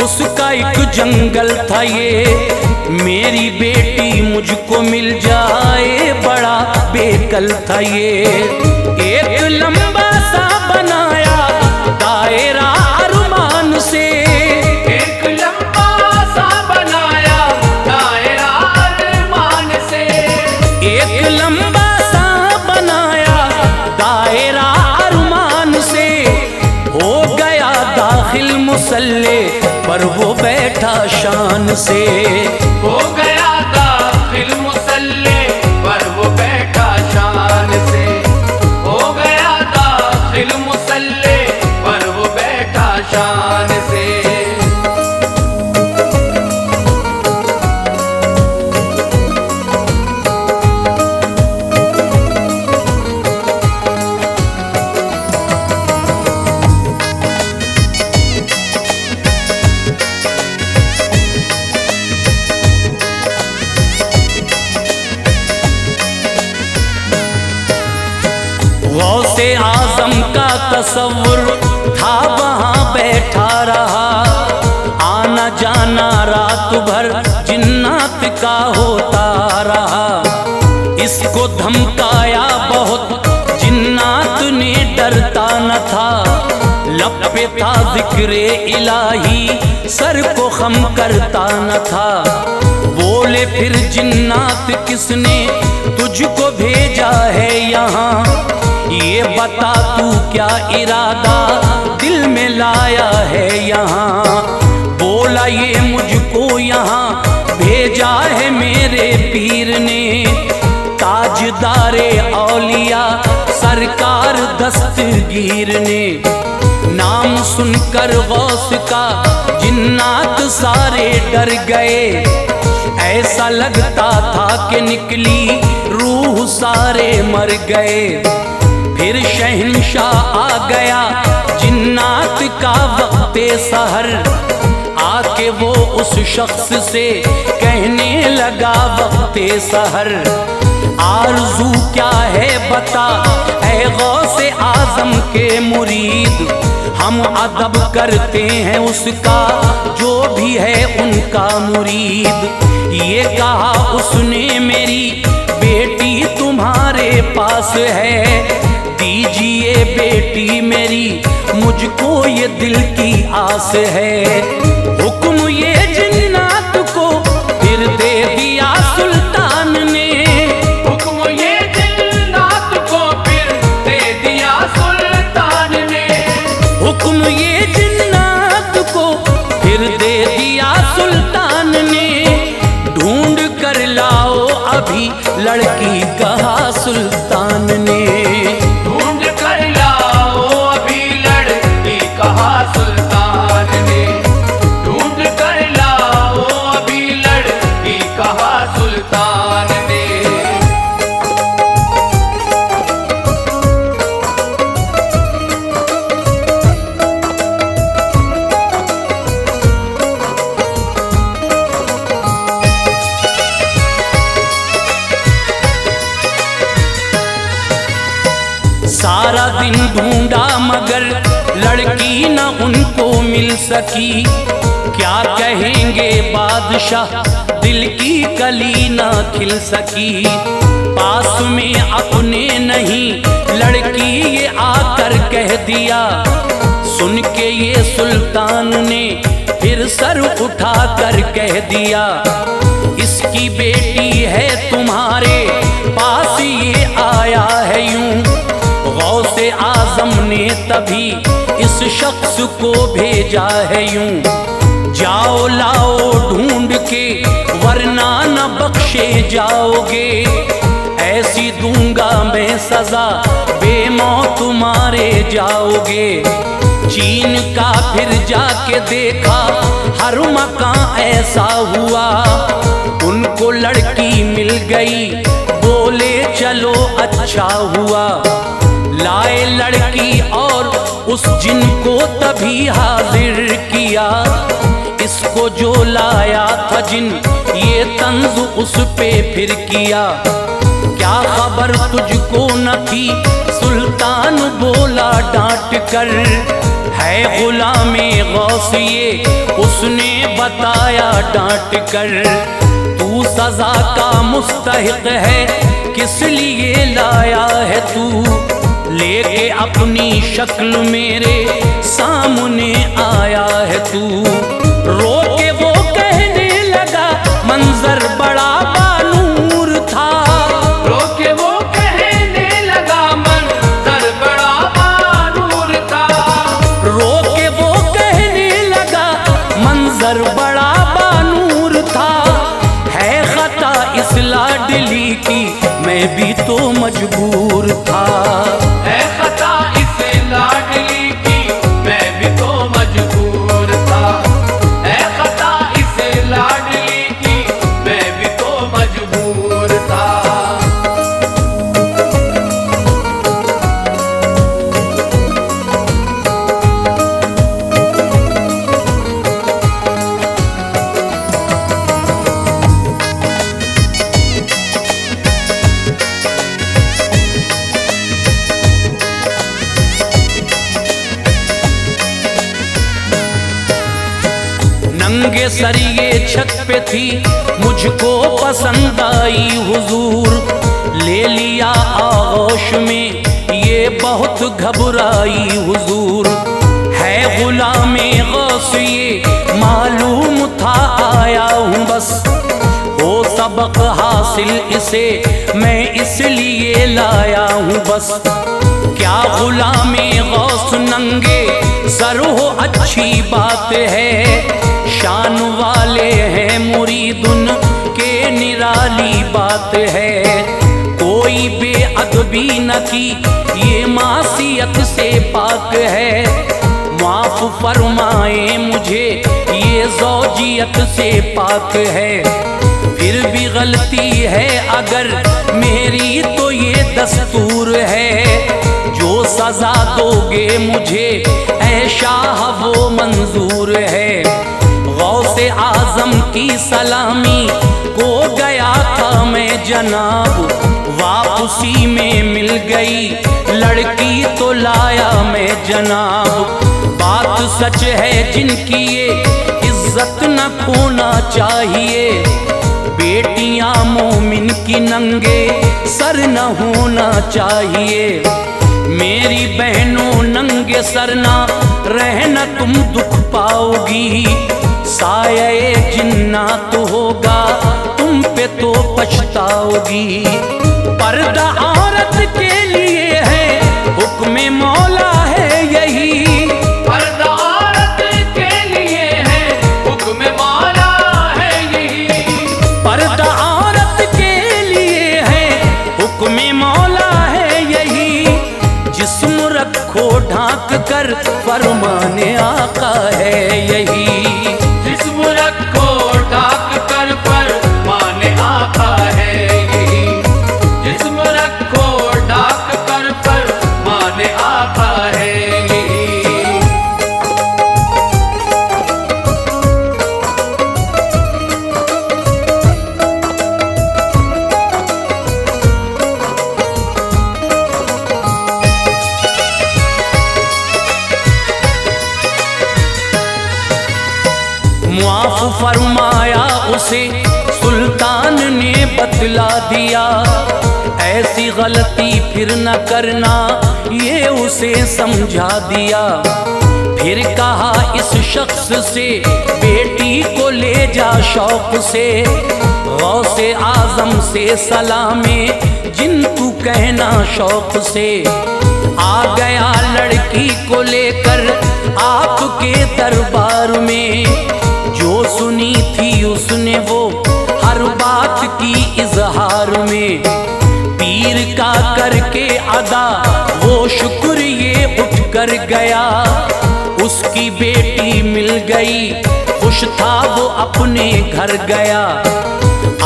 [SPEAKER 1] उसका एक जंगल था ये। मेरी बेटी मुझको मिल जाए बड़ा बेकल था ये। एक लंबा सा बनाया दायरा अरमान से।
[SPEAKER 2] एक लंबा सा बनाया
[SPEAKER 1] शान से।
[SPEAKER 2] हो गया दाखिल मुसल्ले पर वो बैठा शान से, हो गया दाखिल मुसल्ले पर वो बैठा शान से।
[SPEAKER 1] गौसे आजम का तसव्वुर था वहाँ बैठा रहा, आना जाना रात भर जिन्नात का होता रहा। इसको धमकाया बहुत जिन्नात ने, डरता न था, लब पे था जिक्रे इलाही, सर को खम करता न था। बोले फिर जिन्नात किसने तुझको भेजा है यहाँ, ये बता तू क्या इरादा दिल में लाया है यहाँ। बोला ये मुझको यहाँ भेजा है मेरे पीर ने, ताजदारे औलिया सरकार दस्तगीर ने। नाम सुनकर गौस का जिन्नात सारे डर गए, ऐसा लगता था कि निकली रूह सारे मर गए। फिर शहंशाह आ गया जिन्नात का वक्ते सहर, आके वो उस शख्स से कहने लगा वक्ते सहर, आरज़ू क्या है बता ऐ गौसे आज़म के मुरीद, हम अदब करते हैं उसका जो भी है उनका मुरीद। ये कहा उसने मेरी बेटी तुम्हारे पास है, दीजिए बेटी मेरी मुझको ये दिल की आस है। हुक्म ये जिन्नात को फिर दे दिया सुल्तान ने,
[SPEAKER 2] हुक्म ये जिन्नात को फिर दे दिया सुल्तान ने,
[SPEAKER 1] हुक्म ये जिन्नात को फिर दे दिया सुल्तान ने। ढूंढ कर लाओ अभी लड़की कहा सुल्तान ने,
[SPEAKER 2] सुल्तान ने ढूंढ कर लाओ अभी लड़की कहा सुल्तान ने।
[SPEAKER 1] सारा दिन ढूंढा मगर लड़की न उनको मिल सकी, क्या कहेंगे बादशाह दिल की कली न खिल सकी। पास में अपने नहीं लड़की ये आकर कह दिया, सुन के ये सुल्तान ने फिर सर उठा कर कह दिया, इसकी बेटी है तुम्हारे पास ये आया है यूं। गौसे आजम ने तभी इस शख्स को भेजा है यूं, जाओ लाओ ढूंढ के वरना न बख्शे जाओगे, ऐसी दूंगा मैं सजा बेमौत मारे जाओगे। चीन का फिर जाके देखा हर मकान ऐसा हुआ, उनको लड़की मिल गई बोले चलो अच्छा हुआ। लाए लड़की और उस जिन को तभी हाजिर किया, इसको जो लाया था जिन ये तंज उस पे फिर किया। क्या खबर तुझको न थी सुल्तान बोला डांट कर, है गुलामे गौस ये उसने बताया डांट कर। तू सजा का मुस्तहिक है किस लिए लाया है तू, लेके अपनी शक्ल मेरे सामने आया है तू। रो के वो कहने लगा मंजर बड़ा बानूर था,
[SPEAKER 2] रो के वो कहने लगा मंजर बड़ा बानूर था,
[SPEAKER 1] रो के वो कहने लगा मंजर बड़ा बानूर लाडली की मैं भी तो मजबूर था।
[SPEAKER 2] है खता इस लाडली की मैं भी तो मजबूर था। है खता इस लाडली की मैं भी तो मजबूर था।
[SPEAKER 1] नंगे सर ये छत पे थी मुझको पसंद आई हुजूर, ले लिया आगोश में ये बहुत घबराई हुजूर। है गुलामे गौस ये मालूम था आया हूँ बस, हो सबक हासिल इसे मैं इसलिए लाया हूँ बस। क्या गुलामे गौस नंगे सर हो अच्छी बात है, शान वाले हैं मुरीदुन के निराली बात है। कोई बेअदबी न की ये मासियत से पाक है, माफ फरमाए मुझे ये ज़ौजियत से पाक है। फिर भी गलती है अगर मेरी तो ये दस्तूर है, जो सजा दोगे मुझे ऐ शाह वो मंजूर है। गौसे आजम की सलामी को गया था मैं जनाब, वापसी में मिल गई लड़की तो लाया मैं जनाब। बात सच है जिनकी ये इज्जत न खोना चाहिए, बेटियां मोमिन की नंगे सर न होना चाहिए। मेरी बहनों नंगे सर ना रहना तुम दुख पाओगी, साये जिन्नात होगा तुम पे तो पछताओगी। पर्दा औरत के लिए है हुक्म मौला है यही,
[SPEAKER 2] पर्दा औरत के लिए है हुक्म मौला है यही।
[SPEAKER 1] पर्दा औरत के लिए है हुक्म मौला है यही। जिस्म रखो ढांक कर फरमाने आका है यही।
[SPEAKER 2] जिस्म रखो ढाक कर फरमाने आका है यही। जिस्म रखो ढाक कर फरमाने आका है यही।
[SPEAKER 1] मुआफ फरमाया उसे सुल्तान ने बतला दिया, ऐसी गलती फिर न करना ये उसे समझा दिया। फिर कहा इस शख्स से बेटी को ले जा शौक से, गौसे आजम से सलामे जिन तू कहना शौक से। आ गया लड़की को लेकर आपके दरबार में, जो सुनी थी उसने वो हर बात की इजहार में। पीर का करके अदा वो शुक्र ये उठ कर गया, उसकी बेटी मिल गई खुश था वो अपने घर गया।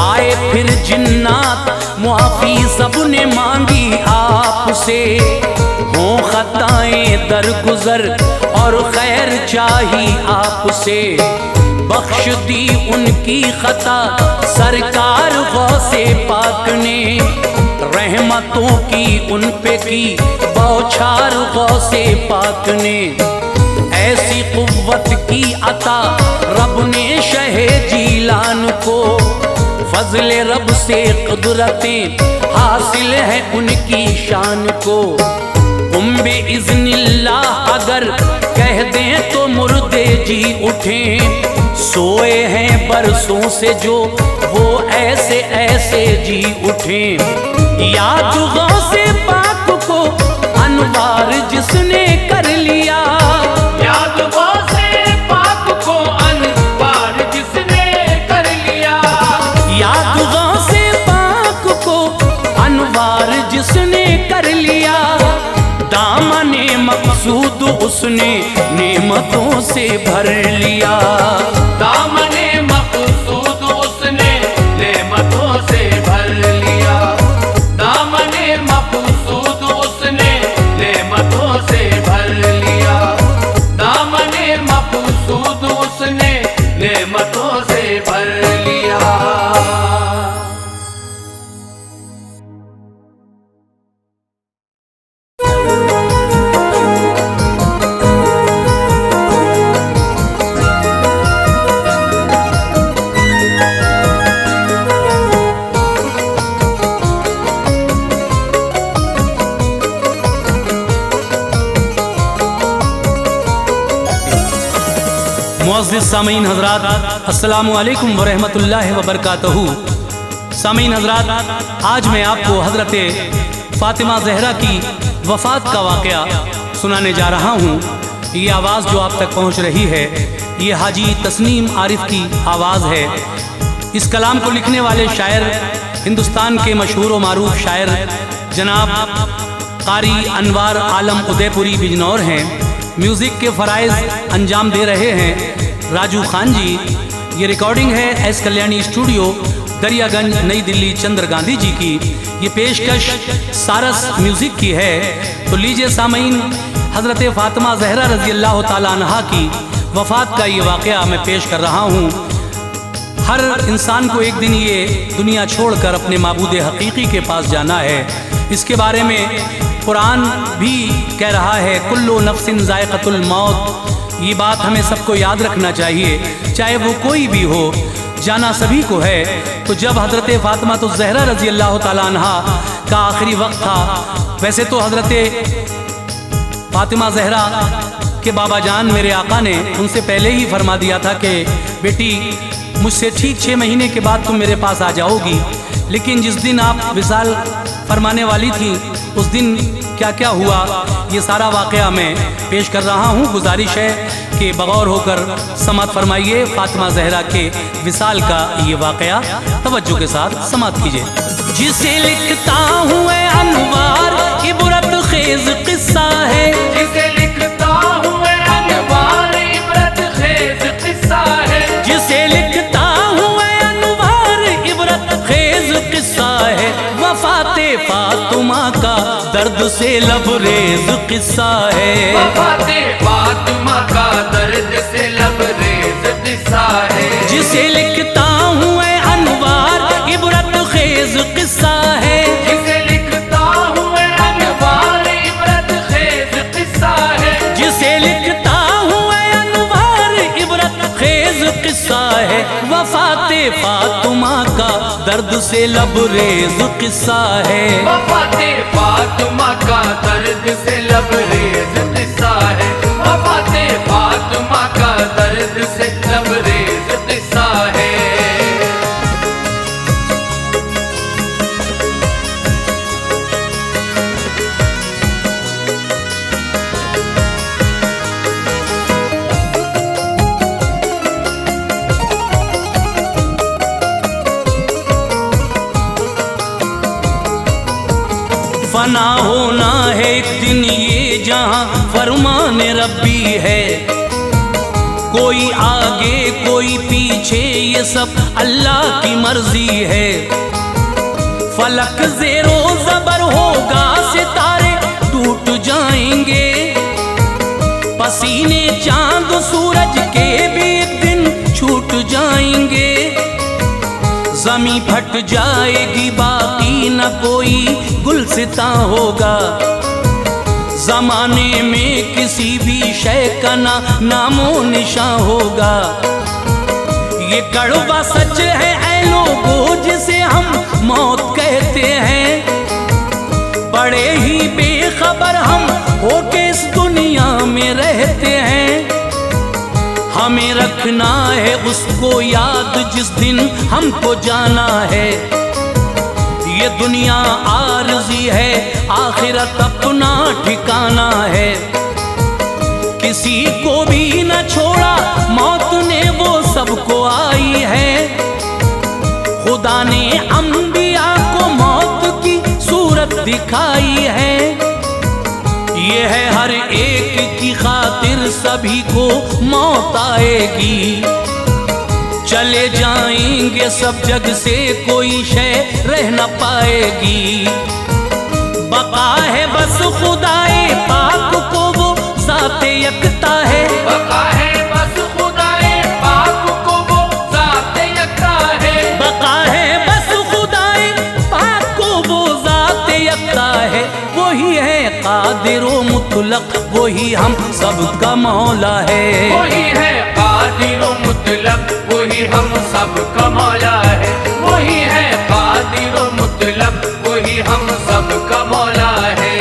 [SPEAKER 1] आए फिर जिन्नात मुआफी सबने मांगी आपसे, हो खताएं दरगुजर और खैर चाही आपसे। बख्श दी उनकी खता सरकार गौसे पाक ने, रहमतों की उन पे की बौछार गौसे पाक ने। ऐसी कुव्वत की अता रब ने शहे जीलान को, फजले रब से कुदरतें हासिल है उनकी शान को। उम्बे इज़्निल्लाह अगर कह दें तो मुर्दे जी उठें, सोए हैं बरसों से जो वो ऐसे ऐसे जी उठें। याद गौसे पाक को अनवार जिसने कर लिया,
[SPEAKER 2] याद गौसे पाक को अनवार जिसने कर लिया।
[SPEAKER 1] याद गौसे पाक मकसूद उसने नेमतों से भर लिया।
[SPEAKER 2] दामने मकसूद उसने नेमतों से भर लिया। दामने मकसूद उसने नेमतों से भर लिया। दामने मकसूद उसने नेमतों से भर लिया।
[SPEAKER 1] मुअज़्ज़िज़ सामीन हज़रात, अस्सलामु अलैकुम व रहमतुल्लाहि व बरकातहू। सामीन हज़रात, आज मैं आपको हज़रत फ़ातिमा ज़हरा की वफ़ात का वाक़या सुनाने जा रहा हूँ। ये आवाज़ जो आप तक पहुँच रही है, ये हाजी तस्नीम आरिफ की आवाज़ है। इस कलाम को लिखने वाले शायर हिंदुस्तान के मशहूर व मारूफ शायर जनाब कारी अनवार आलम उदयपुरी बिजनौर हैं। म्यूज़िक के फ़राइज़ अंजाम दे रहे हैं राजू खान जी। ये रिकॉर्डिंग है एस कल्याणी स्टूडियो, दरियागंज, नई दिल्ली, चंद्र गांधी जी की। ये पेशकश सारस म्यूज़िक की है। तो लीजिए सामीन, हज़रत फ़ातिमा ज़हरा रज़ी अल्लाह ताला अन्हा की वफ़ात का ये वाक़या मैं पेश कर रहा हूँ। हर इंसान को एक दिन ये दुनिया छोड़कर अपने माबूद हकीकी के पास जाना है। इसके बारे में कुरान भी कह रहा है, कुल्लु नफ्सिन ज़ायक़तुल मौत। ये बात हमें सबको याद रखना चाहिए, चाहे वो कोई भी हो, जाना सभी को है। तो जब हज़रत फ़ातिमा तो ज़हरा रज़ी अल्लाह ताला अन्हा का आखिरी वक्त था, वैसे तो हज़रत फ़ातिमा ज़हरा के बाबा जान मेरे आका ने उनसे पहले ही फरमा दिया था कि बेटी, मुझसे ठीक 6 महीने के बाद तुम मेरे पास आ जाओगी। लेकिन जिस दिन आप विसाल फरमाने वाली थी, उस दिन क्या क्या हुआ, ये सारा वाक़या मैं पेश कर रहा हूँ। गुजारिश है कि बगौर होकर समात फरमाइए फ़ातिमा ज़हरा के विसाल का ये वाक़या तवज्जो के साथ समात कीजिए। जिसे लिखता हूँ अनवार इबरत खेज़ किस्सा है।
[SPEAKER 2] जिसे लिखता हूँ अनवार इबरत खेज़ किस्सा है।
[SPEAKER 1] जिसे लिखता हूँ अनवार इबरत खेज़ किस्सा है। वफ़ाते फ़ातिमा का दर्द से लबरेज किस्सा है।
[SPEAKER 2] वफ़ाते फ़ातिमा का दर्द से लबरेज किस्सा है।
[SPEAKER 1] जिसे लिखता हूँ अनवार इबरत खेज़ किस्सा है।
[SPEAKER 2] जिसे लिखता हूँ अनवार इबरत खेज़ किस्सा है।
[SPEAKER 1] जिसे लिखता हूँ अनवार इबरत खेज़ किस्सा है। वफ़ाते फ़ातिमा का दर्द से लबरेज किस्सा है।
[SPEAKER 2] वफ़ाते फ़ातिमा का दर्द से लबरेज किस्सा है। वफ़ाते फ़ातिमा का दर्द से लबरेज किस्सा है।
[SPEAKER 1] फना होना है एक दिन ये जहां फरमान रब्बी है। कोई आगे कोई पीछे, ये सब अल्लाह की मर्जी है। फलक ज़ेरो ज़बर होगा, सितारे टूट जाएंगे। पसीने चांद सूरज के भी एक दिन छूट जाएंगे। ज़मीं फट जाएगी, बाकी न कोई गुलसिता होगा। ज़माने में किसी भी शय का ना नामो निशां होगा। ये कड़वा सच है ऐ लोगों, जिसे हम मौत कहते हैं। बड़े ही बेखबर हम होके इस दुनिया में रहते हैं। हमें रखना है उसको याद जिस दिन हमको जाना है। ये दुनिया आरज़ी है, आखिरत अपना ठिकाना है। किसी को भी न छोड़ा मौत ने, वो सबको आई है। खुदा ने अंबिया को मौत की सूरत दिखाई है। ये है हर एक सभी को मौत आएगी। चले जाएंगे सब जग से, कोई शय रह न पाएगी। बका है बस खुदाए पाक को, वो ज़ाते यकता है।
[SPEAKER 2] बका है बस खुदाए पाक को, वो ज़ाते यकता है।
[SPEAKER 1] बका है बस खुदाए पाक को, वो ज़ाते यकता है। वही है कादिर व मुतलक, वही हम सबका मौला है।
[SPEAKER 2] वही है कादिर व मुतलक, वही हम सबका मौला है। वही है कादिर व मुतलक, वही हम सबका मौला है।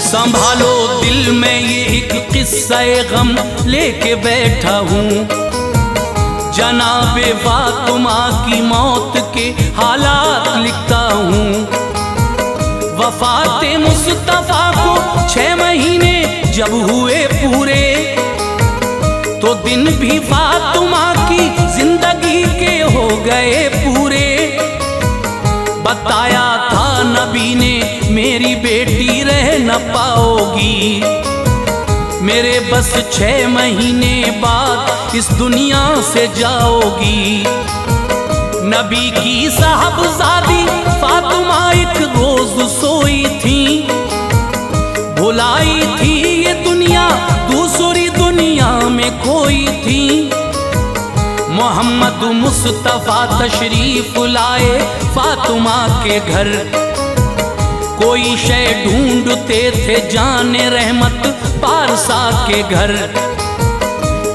[SPEAKER 1] संभालो दिल में ये एक किस्सा गम लेके बैठा हूँ। जनाबे फातिमा की मौत के हालात लिखता हूँ। वफाते मुस्तफा को 6 महीने जब हुए पूरे, तो दिन भी फातिमा की जिंदगी के हो गए पूरे। बताया था नबी ने मेरी बेटी रह न पाओगी, मेरे बस 6 महीने बाद इस दुनिया से जाओगी। नबी की साहबजादी फातिमा एक रोज सोई थी, भुलाई थी ये दुनिया, दूसरी दुनिया में खोई थी। मोहम्मद मुस्तफा तशरीफ लाए फातिमा के घर, कोई शय ढूंढते थे जाने रहमत पारसा के घर।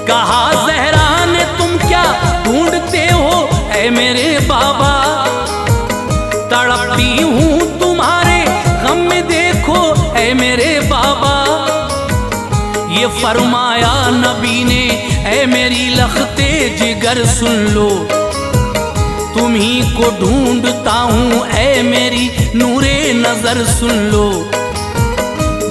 [SPEAKER 1] कहा ज़हरा ने तुम क्या ढूंढते हो ऐ मेरे बाबा, तड़पती हूँ तुम्हारे गम में देखो ऐ मेरे बाबा। ये फरमाया नबी ने ऐ मेरी लखते जिगर सुन लो, तुम्ही को ढूंढता हूँ ऐ मेरी नूरे नजर सुन लो।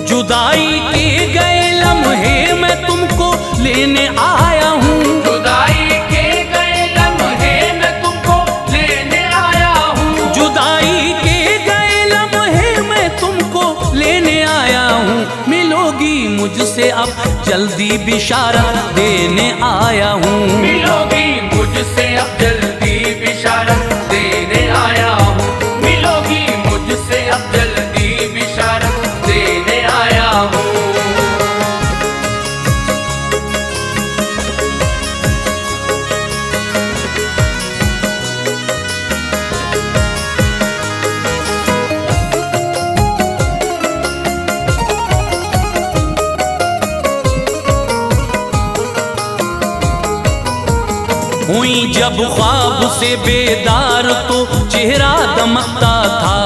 [SPEAKER 1] जुदाई के गए लम्हे मैं तुमको लेने आया हूँ।
[SPEAKER 2] जुदाई के गए लम्हे मैं तुमको लेने आया हूँ।
[SPEAKER 1] जुदाई के गए लम्हे मैं तुमको लेने आया हूँ। मिलोगी मुझसे अब जल्दी बिशारत देने आया हूँ।
[SPEAKER 2] मिलोगी मुझसे अब जल्दी बिशारत देने आया हूँ। मिलोगी मुझसे अब जल्दी बिशारत देने आया हूँ।
[SPEAKER 1] हुई जब ख्वाब से बेदार तो चेहरा दमकता था,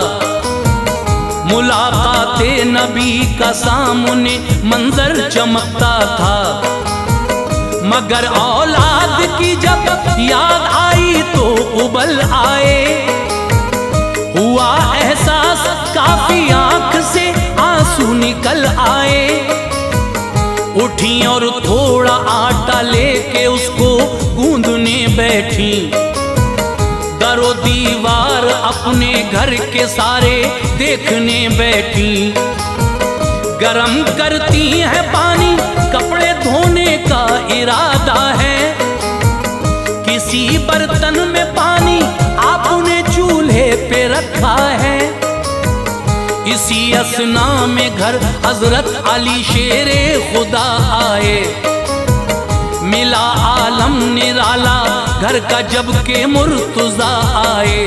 [SPEAKER 1] मुलाकाते नबी का सामने मंजर चमकता था। मगर औलाद की जब याद आई तो उबल आए, हुआ एहसास काफी आंख से आंसू निकल आए। उठी और थोड़ा आटा लेके उसको गूंदने बैठी, दरो दीवार अपने घर के सारे देखने बैठी। गरम करती है पानी, कपड़े धोने का इरादा है, किसी बर्तन में पानी आपने चूल्हे पे रखा है। इसी असना में घर हजरत अली शेरे खुदा आए, मिला आलम निराला घर का जब के मुर्तजा आए।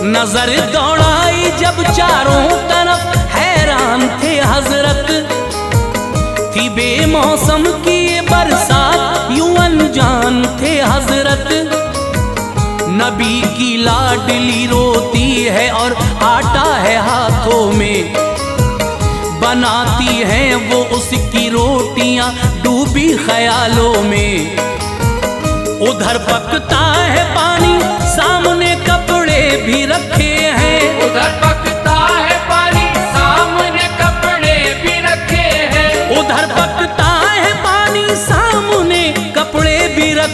[SPEAKER 1] नजर दौड़ाई जब चारों तरफ हैरान थे हजरत, थी बेमौसम की ये बरसात यूं अनजान थे हजरत। नबी की लाडली रोती है और आटा है हाथों में, बनाती हैं वो उसकी रोटियां डूबी ख्यालों में। उधर पकता है पानी, सामने कपड़े भी रखे हैं।
[SPEAKER 2] उधर पकता है पानी, सामने कपड़े भी रखे हैं।
[SPEAKER 1] उधर पकता है पानी,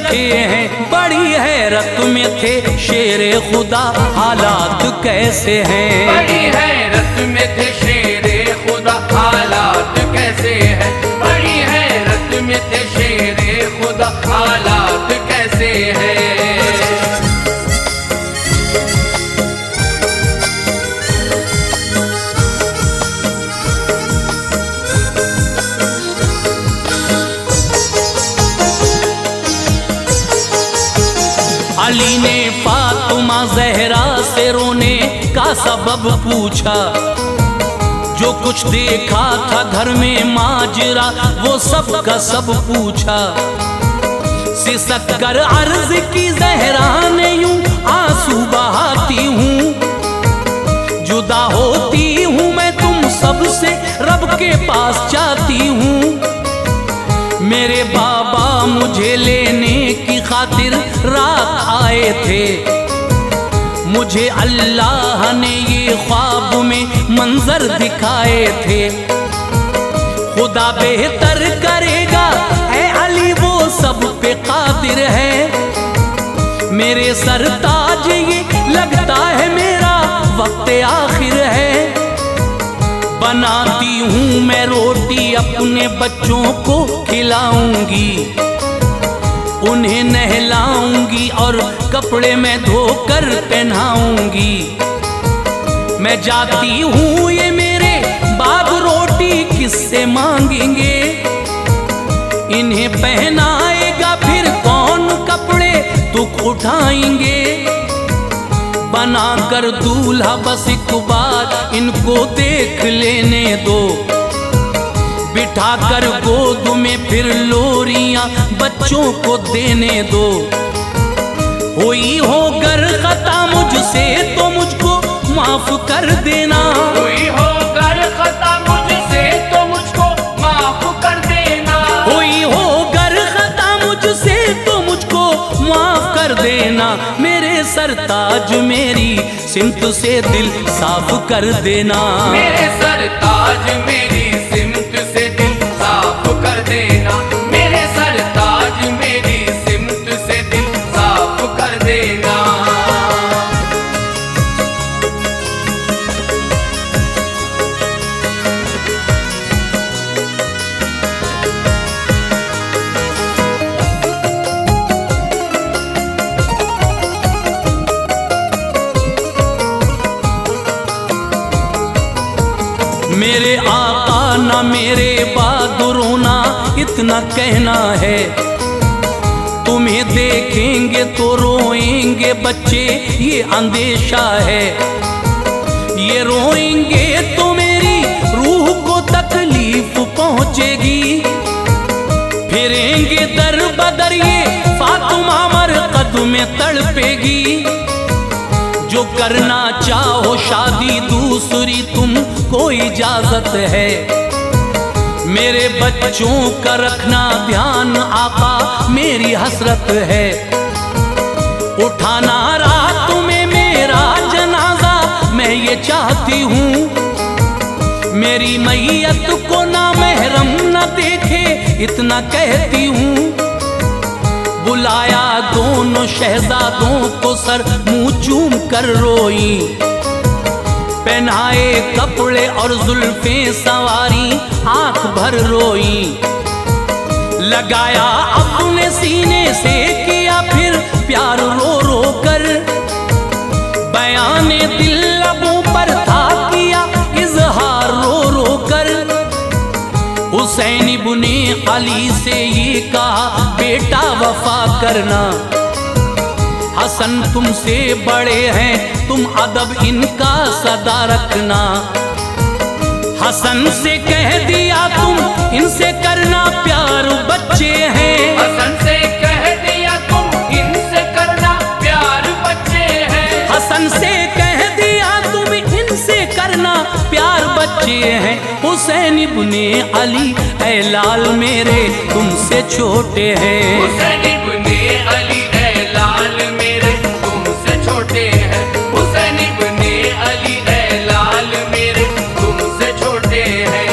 [SPEAKER 1] रखे हैं। बड़ी हैरत में थे शेरे खुदा, हालात कैसे हैं।
[SPEAKER 2] बड़ी हैरत में थे शेरे खुदा, हालात कैसे हैं। बड़ी हैरत में थे शेरे खुदा, हालात कैसे हैं।
[SPEAKER 1] अली ने फातिमा जहरा से रोने का सबब पूछा, जो कुछ देखा था घर में माजरा वो सब का सब पूछा। सिसक कर अर्ज की जहरा ने यूं आंसू बहाती हूँ, जुदा होती हूँ मैं तुम सबसे, रब के पास जाती हूँ। मेरे बाबा मुझे लेने की खातिर रात आए थे, मुझे अल्लाह ने ये ख्वाब में मंजर दिखाए थे। खुदा बेहतर करेगा ऐ अली, वो सब पे कादिर है। मेरे सरताज ये लगता है मेरा वक्त आखिर है। बनाती हूँ मैं रोटी अपने बच्चों को खिलाऊंगी, उन्हें नहलाऊंगी और कपड़े में धोकर पहनाऊंगी। मैं जाती हूँ ये मेरे बाप रोटी किससे मांगेंगे, इन्हें पहनाएगा फिर कौन कपड़े दुख उठाएंगे। बनाकर दूल्हा बस एक बार इनको देख लेने दो, बिठाकर गोद में फिर लोरियां बच्चों को देने दो। हुई हो गर खता मुझसे तो मुझको माफ कर देना,
[SPEAKER 2] हुई हो गर खता मुझसे तो मुझको माफ कर देना।
[SPEAKER 1] हुई हो गर खता मुझसे तो मुझको माफ कर देना। मेरे सरताज मेरी सिमत से दिल साफ कर देना,
[SPEAKER 2] मेरे सरताज मेरी सिमत से दिल साफ कर देना। मेरे सरताज मेरी सिमत से दिल साफ कर देना।
[SPEAKER 1] मेरे आका ना मेरे बहादुरों ना इतना कहना है, तुम्हें देखेंगे तो रोएंगे बच्चे ये अंदेशा है। ये रोएंगे तो मेरी रूह को तकलीफ पहुंचेगी, फिरेंगे दर बदर ये फातिमा मरकद में तड़पेगी। जो करना चाहो शादी दूसरी तुमको इजाजत है, मेरे बच्चों का रखना ध्यान आका मेरी हसरत है। उठाना रात में मेरा जनाजा मैं ये चाहती हूँ, मेरी मैयत को ना महरम न देखे इतना कहती हूँ। बुलाया दोनों शहजादों को सर मुंह चूम कर रोई, पहनाए कपड़े और जुल्फें सवारी आंख भर रोई। लगाया अपने सीने से किया फिर प्यार रो रो कर, बयाने दिल लबों पर था किया इजहार रो रो कर। हुसैन इब्ने अली से ये कहा बेटा वफा करना, हसन तुमसे बड़े हैं तुम अदब इनका सदा रखना। हसन से कह दिया तुम इनसे करना प्यार बच्चे हैं,
[SPEAKER 2] हसन से कह दिया तुम इनसे करना प्यार बच्चे हैं।
[SPEAKER 1] हसन से कह दिया तुम इनसे करना प्यार बच्चे हैं। हुसैन इब्ने अली ऐ लाल मेरे तुमसे छोटे हैं,
[SPEAKER 2] हुसैन इब्ने अली ऐ लाल मेरे तुमसे छोटे हैं। हुसैन इब्ने अली ऐ लाल मेरे तुमसे छोटे हैं।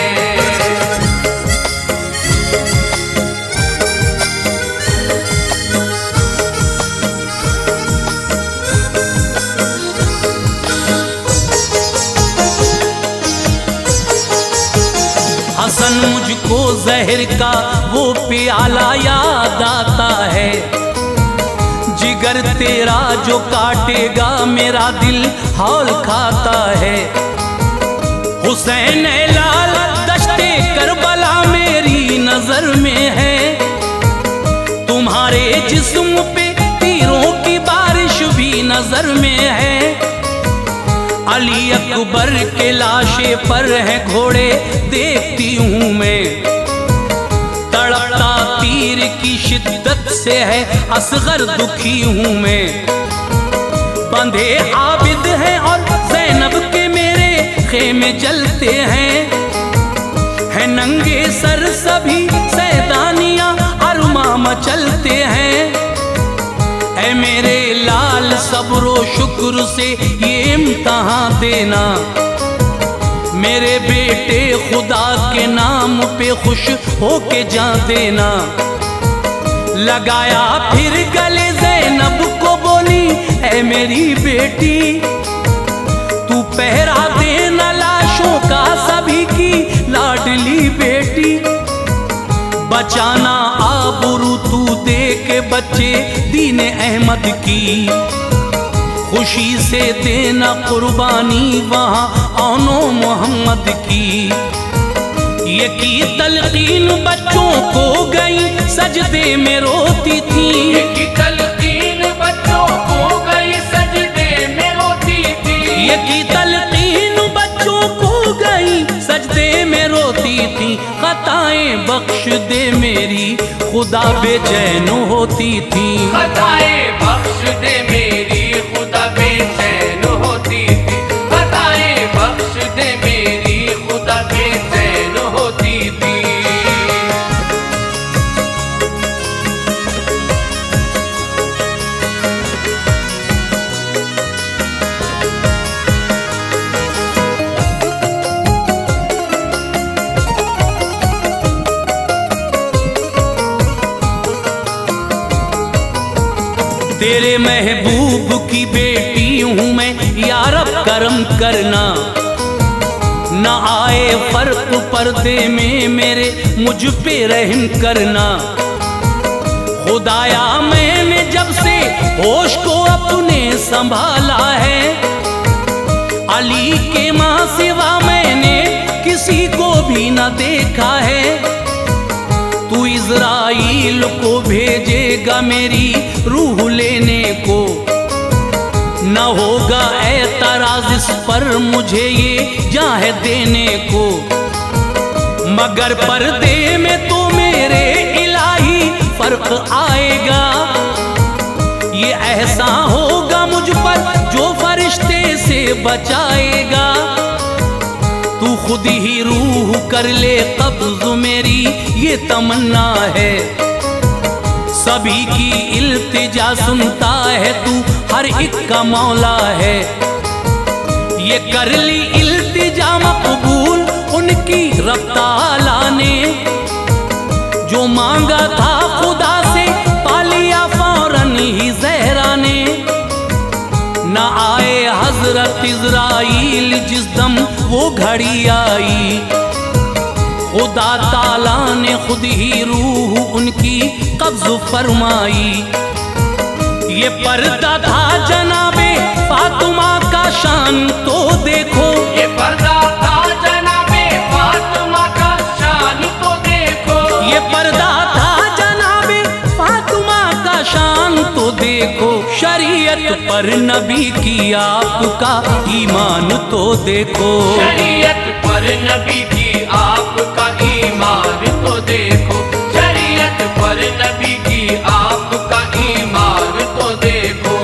[SPEAKER 1] रोशन मुझको जहर का वो प्याला याद आता है। जिगर तेरा जो काटेगा मेरा दिल हौल खाता है। हुसैन लाल दश्ते करबला मेरी नजर में है। तुम्हारे जिस्म पे तीरों की बारिश भी नजर में है। अली अकबर के लाशे पर है घोड़े देखती हूँ मैं। तड़पता तीर की शिद्दत से है असगर दुखी हूँ मैं। बंधे आबिद हैं और ज़ैनब के मेरे खेमे जलते हैं। है नंगे सर सभी सैदानियाँ अरमा मचलते हैं। ऐ मेरे लाल सब्रो शुक्र से ये इम्तहान देना। मेरे बेटे खुदा के नाम पे खुश होके जा देना। लगाया फिर गले ज़ैनब को बोली ऐ मेरी बेटी, तू पहरा देना लाशों का सभी की लाडली बेटी। बचाना आबरू तू दे के बच्चे दीन अहमद की। खुशी से देना कुर्बानी वहाँ औनो मोहम्मद की। ये की तलकीन बच्चों को गई सजदे में रोती थी।
[SPEAKER 2] ये की तलकीन बच्चों को गई सजदे में रोती थी।
[SPEAKER 1] ये की तलकीन बच्चों को गई सजदे में रोती थी। खताएं बख्श दे मेरी खुदा बेचैन होती थी।
[SPEAKER 2] खताएं बख्श दे मेरी खुदा बेचैन होती थी। खताएं बख्श दे मेरी खुदा बेचैन होती थी।
[SPEAKER 1] तेरे महबूब की बेटी हूँ मैं, या रब करम करना। न आए फर्क पर्दे में मेरे मुझ पे रहम करना। खुदाया मैंने जब से होश को अपने संभाला है। अली के माँ सिवा मैंने किसी को भी न देखा है। तू इज़राइल को भेजेगा मेरी रूह लेने को। न होगा एतराज़ इस पर मुझे ये जाह देने को। मगर पर्दे में तो मेरे इलाही फर्क आएगा। ये ऐसा होगा मुझ पर जो फरिश्ते से बचाएगा। तू खुद ही रूह कर ले कब्ज़ मेरी ये तमन्ना है। सभी की इल्तिजा सुनता है तू हर एक का मौला है। ये कर ली इल्तिजा मकबूल उनकी रब ताला ने। जो मांगा था खुदा से पा लिया फौरन ही ज़हरा ने। न आए हजरत इज़राइल जिस दम वो घड़ी आई। खुदा ताला ने खुद ही रूह उनकी कब्ज़ फरमाई। ये पर्दा था जनाबे फातिमा का शान तो देखो।
[SPEAKER 2] ये पर्दा था जनाबे फातिमा का शान तो देखो।
[SPEAKER 1] ये पर्दा था जनाबे फातिमा का शान तो देखो। शरीयत पर नबी की आपका ईमान तो देखो।
[SPEAKER 2] शरीयत पर नबी की आपका ईमान तो देखो। शरीयत पर नबी की आपका ईमान तो देखो।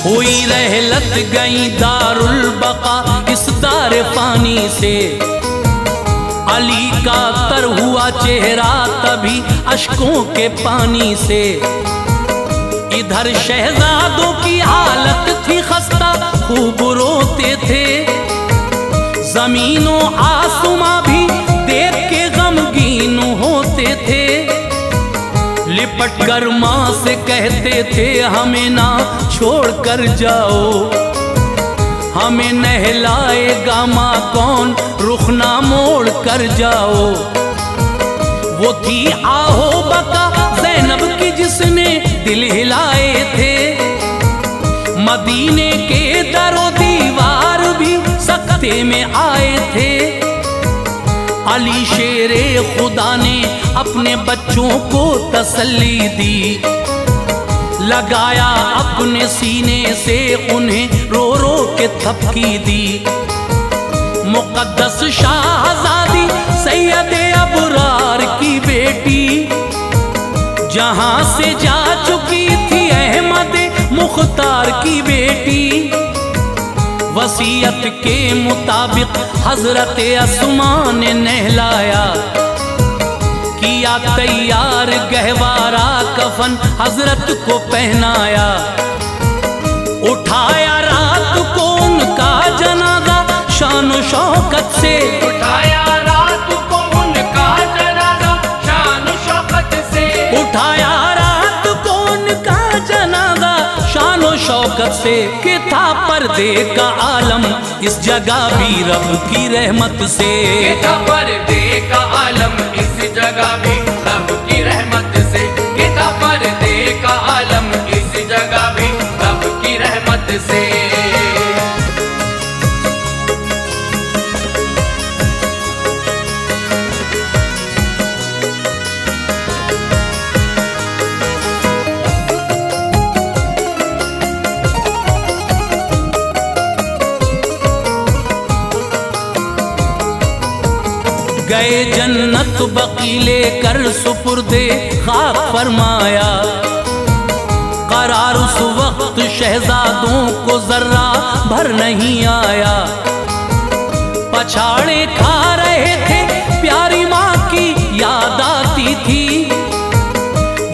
[SPEAKER 1] हुई रहलत गई दारुल बका इस दार फानी से। अली का तर हुआ चेहरा तभी अश्कों के पानी से। इधर शहजादों की हालत थी खस्ता खूब रोते थे। जमीनों आसमां भी देख के गम तीनों होते थे, लिपट कर माँ से कहते थे हमें ना छोड़ कर जाओ, हमें नहलाएगा माँ कौन, रुख ना मोड़ कर जाओ। वो थी आहो बका ज़ैनब की जिसने दिल हिलाए थे, मदीने के दरो दीवार भी सकते में आए थे। अली शेरे खुदा ने अपने बच्चों को तसल्ली दी, लगाया अपने सीने से उन्हें रो रो के थपकी दी। मुक़द्दस शाहज़ादी सैयदे अबरार की बेटी, जहां से जा चुकी थी अहमद मुख्तार की बेटी, वसीयत के मुताबिक हजरत अस्मा ने नहलाया, किया तैयार गहवारा कफन हजरत को पहनाया, उठाया रात को उनका जनाजा शान शौकत से,
[SPEAKER 2] उठाया रात को उनका जनाजा शान शौकत से,
[SPEAKER 1] उठाया रात को उनका जनाजा शान शौकत से। कि था पर्दे का आलम इस जगह भी रब की रहमत से,
[SPEAKER 2] कि था पर्दे का आलम इस जगह भी रब की रहमत से, कि था पर्दे का आलम इस जगह भी रब की रहमत से।
[SPEAKER 1] गए जन्नत बकीले कर सुपुर्दे खाक फरमाया, करार उस वक्त शहजादों को जर्रा भर नहीं आया। पछाड़े खा रहे थे प्यारी माँ की याद आती थी,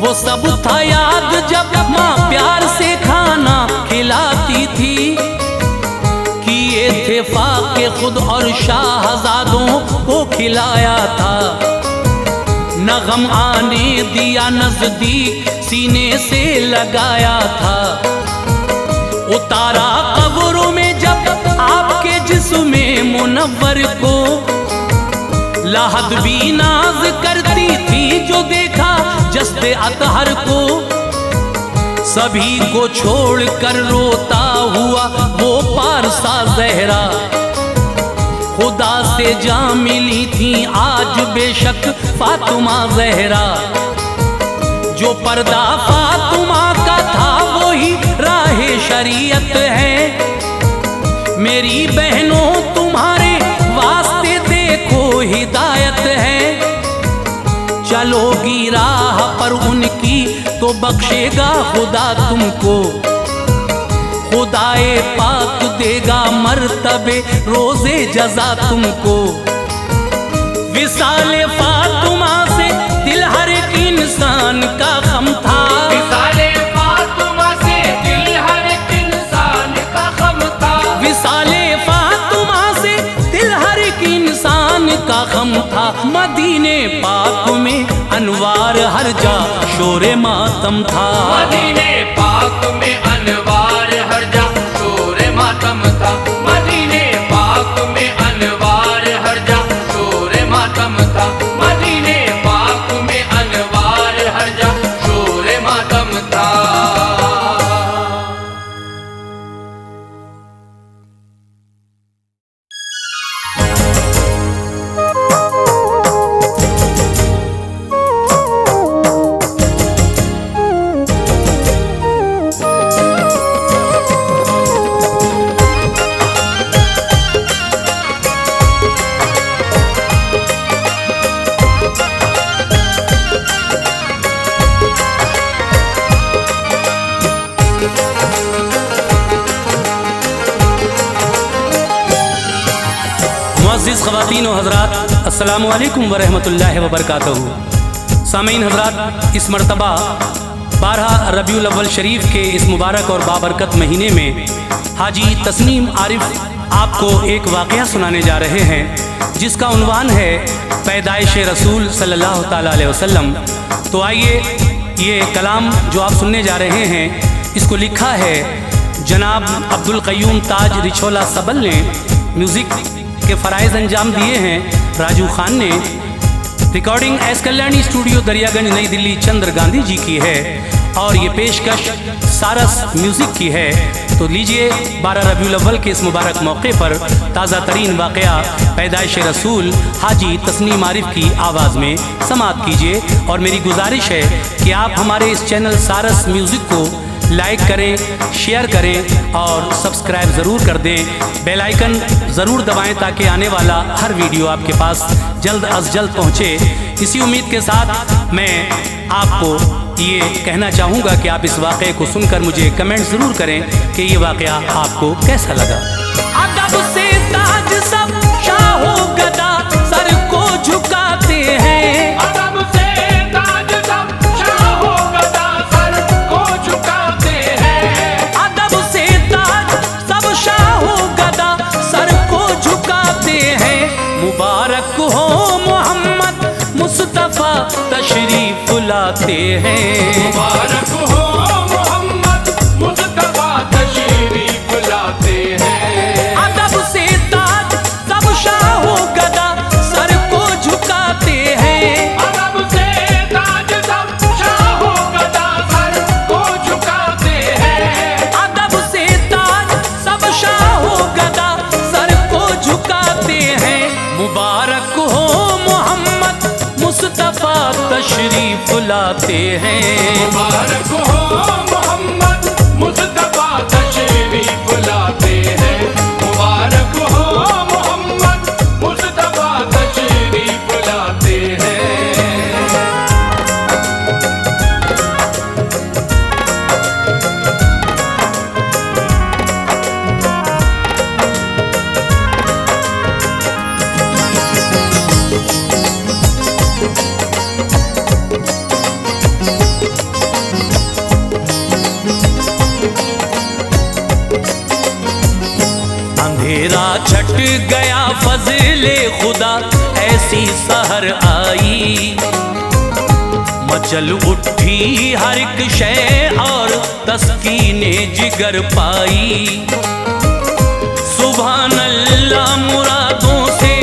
[SPEAKER 1] वो सब था याद जब माँ प्यार से खाना खिलाती थी। किए थे फाके खुद और शाहजादों को खिलाया था, न गम आने दिया नजदीक सीने से लगाया था। उतारा कब्रों में जब आपके जिस्म मुनव्वर को, लाहद भी नाज करती थी जो देखा जस्ते अतहर को। सभी को छोड़ कर रोता हुआ वो पारसा ज़हरा, खुदा से जा मिली थी आज बेशक फातिमा ज़हरा। जो पर्दा फातिमा का था वो ही राहे शरीयत है। मेरी बहनों तुम्हारे वास्ते देखो हिदायत है, चलोगी राह पर उनकी तो बख्शेगा खुदा तुमको। खुदाए पाक देगा मर्तबे रोजे जजा तुमको। विसाले फातिमा से दिल हर एक इंसान का गम था,
[SPEAKER 2] विसाले फातिमा से दिल हर एक इंसान का गम था।
[SPEAKER 1] विसाले फातिमा से दिल हर एक इंसान का गम था। मदीने पाक में अनवार हर जा शोरे मातम था,
[SPEAKER 2] मदीने पाक में अनवार हर जा शोरे मातम था। मदीने पाक में अनवार हर जा शोरे मातम था। मदीने पाक में अनवार हर जा शोरे मातम था।
[SPEAKER 1] मुअज़्ज़िज़ ख़वातीन व हज़रात, अस्सलामु अलैकुम व रहमतुल्लाहि व बरकातहू। सामीन हज़रात, इस मरतबा 12 रबीउल अव्वल शरीफ के इस मुबारक और बाबरकत महीने में हाजी तस्नीम आरिफ आपको एक वाक़या सुनाने जा रहे हैं जिसका उन्वान है पैदाइश रसूल सल्लल्लाहु ताला अलैहि वसल्लम। तो आइए ये कलाम जो आप सुनने जा रहे हैं इसको लिखा है जनाब अब्दुल क़य्यूम ताज रिछोला सबल ने, म्यूज़िक के फ़राइज़ अंजाम दिए हैं राजू खान ने, recording S Kalyani studio Daryaganj नई दिल्ली चंद्र गांधी जी की है और ये पेशकश सारस म्यूज़िक की है। तो लीजिए 12 रबीउल अव्वल के इस मुबारक मौके पर ताज़ा तरीन वाक़या पैदाइश रसूल हाजी तस्नीम आरिफ की आवाज़ में समाअत कीजिए। और मेरी गुजारिश है कि आप हमारे इस चैनल सारस म्यूज़िक को लाइक करें, शेयर करें और सब्सक्राइब ज़रूर कर दें। बेल आइकन ज़रूर दबाएं ताकि आने वाला हर वीडियो आपके पास जल्द अज जल्द पहुँचे। इसी उम्मीद के साथ मैं आपको ये कहना चाहूँगा कि आप इस वाक़े को सुनकर मुझे कमेंट ज़रूर करें कि ये वाक़या आपको कैसा लगा। अदब से ताज सब शाहो गदा सर को झुकाते हैं,
[SPEAKER 2] अदब से ताज सब शाहो गदा सर को झुकाते हैं,
[SPEAKER 1] अदब से ताज सब शाहो गदा सर को झुकाते हैं। मुबारक हो मोहम्मद मुस्तफ़ा तशरीफ लाते हैं,
[SPEAKER 2] मुबारक हो मोहम्मद मुस्तफा तशरीफ लाते हैं।
[SPEAKER 1] अदब से ताज सब शाहो गदा सर को झुकाते हैं,
[SPEAKER 2] अदब से ताज सब शाहो गदा सर को झुकाते हैं,
[SPEAKER 1] अदब से ताज सब शाहो गदा सर को झुकाते हैं। मुबारक हो मोहम्मद मुस्तफ़ा तशरीफ लाते हैं,
[SPEAKER 2] मुबारक हो मोहम्मद मुस्तफा तशरीफ लाते हैं, मुबारक हो मोहम्मद मुस्तफा तशरीफ लाते हैं।
[SPEAKER 1] अंधेरा छट गया फजले खुदा ऐसी सहर आई, मचल उठी हर एक शय और तस्कीने जिगर पाई। सुभान अल्लाह मुरादों से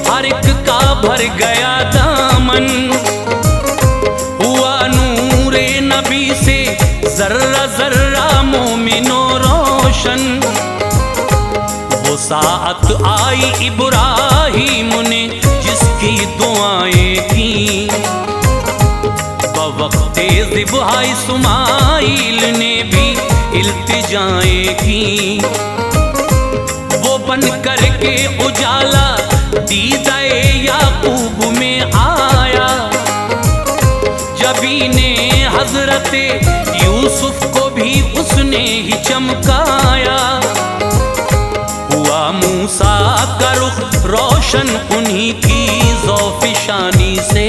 [SPEAKER 1] हर एक का भर गया दामन, हुआ नूरे नबी से जर्रा जर्रा मोमिनो रोशन। वो साअत आई इब्राहीम ने जिसकी दुआएं की, बवक्ते ज़िब्हा इस्माइल ने भी इल्तिजाएं की। वो बन कर के उजाला दीदाए याकूब में आया, जबीने हजरते यूसुफ को भी उसने ही चमकाया। हुआ मूसा का रुख रोशन उन्हीं की ज़ौफ़िशानी से,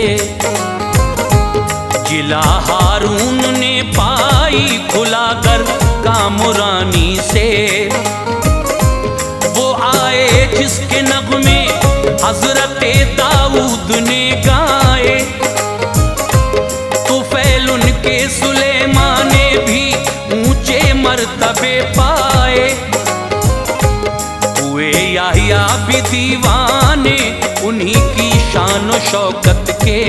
[SPEAKER 1] जिला हारून ने पाई खुलाकर कामुरानी से। वो आए जिसके नग़्मे हज़रते दाऊद ने गाए, तुफ़ैल उनके सुलेमान ने भी ऊंचे मर्तबे पाए। हुए याहिया भी दीवाने उन्हीं की शान व शौकत के,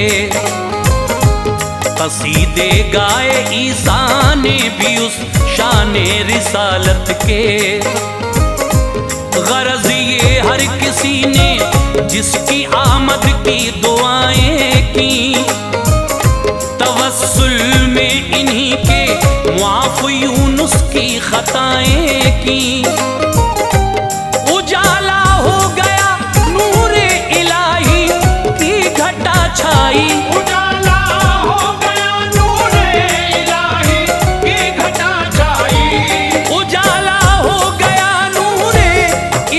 [SPEAKER 1] कसीदे गाए ईसा ने भी उस शान रिसालत के। गरज ये हर किसी ने जिसकी आमद की दुआएं की, तवस्सुल में इन्हीं के मुआफ़ यूनुस की खताएं की। उजाला हो गया नूरे इलाही की घटा छाई,
[SPEAKER 2] उजाला हो गया नूरे इलाही की घटा छाई,
[SPEAKER 1] उजाला हो गया नूरे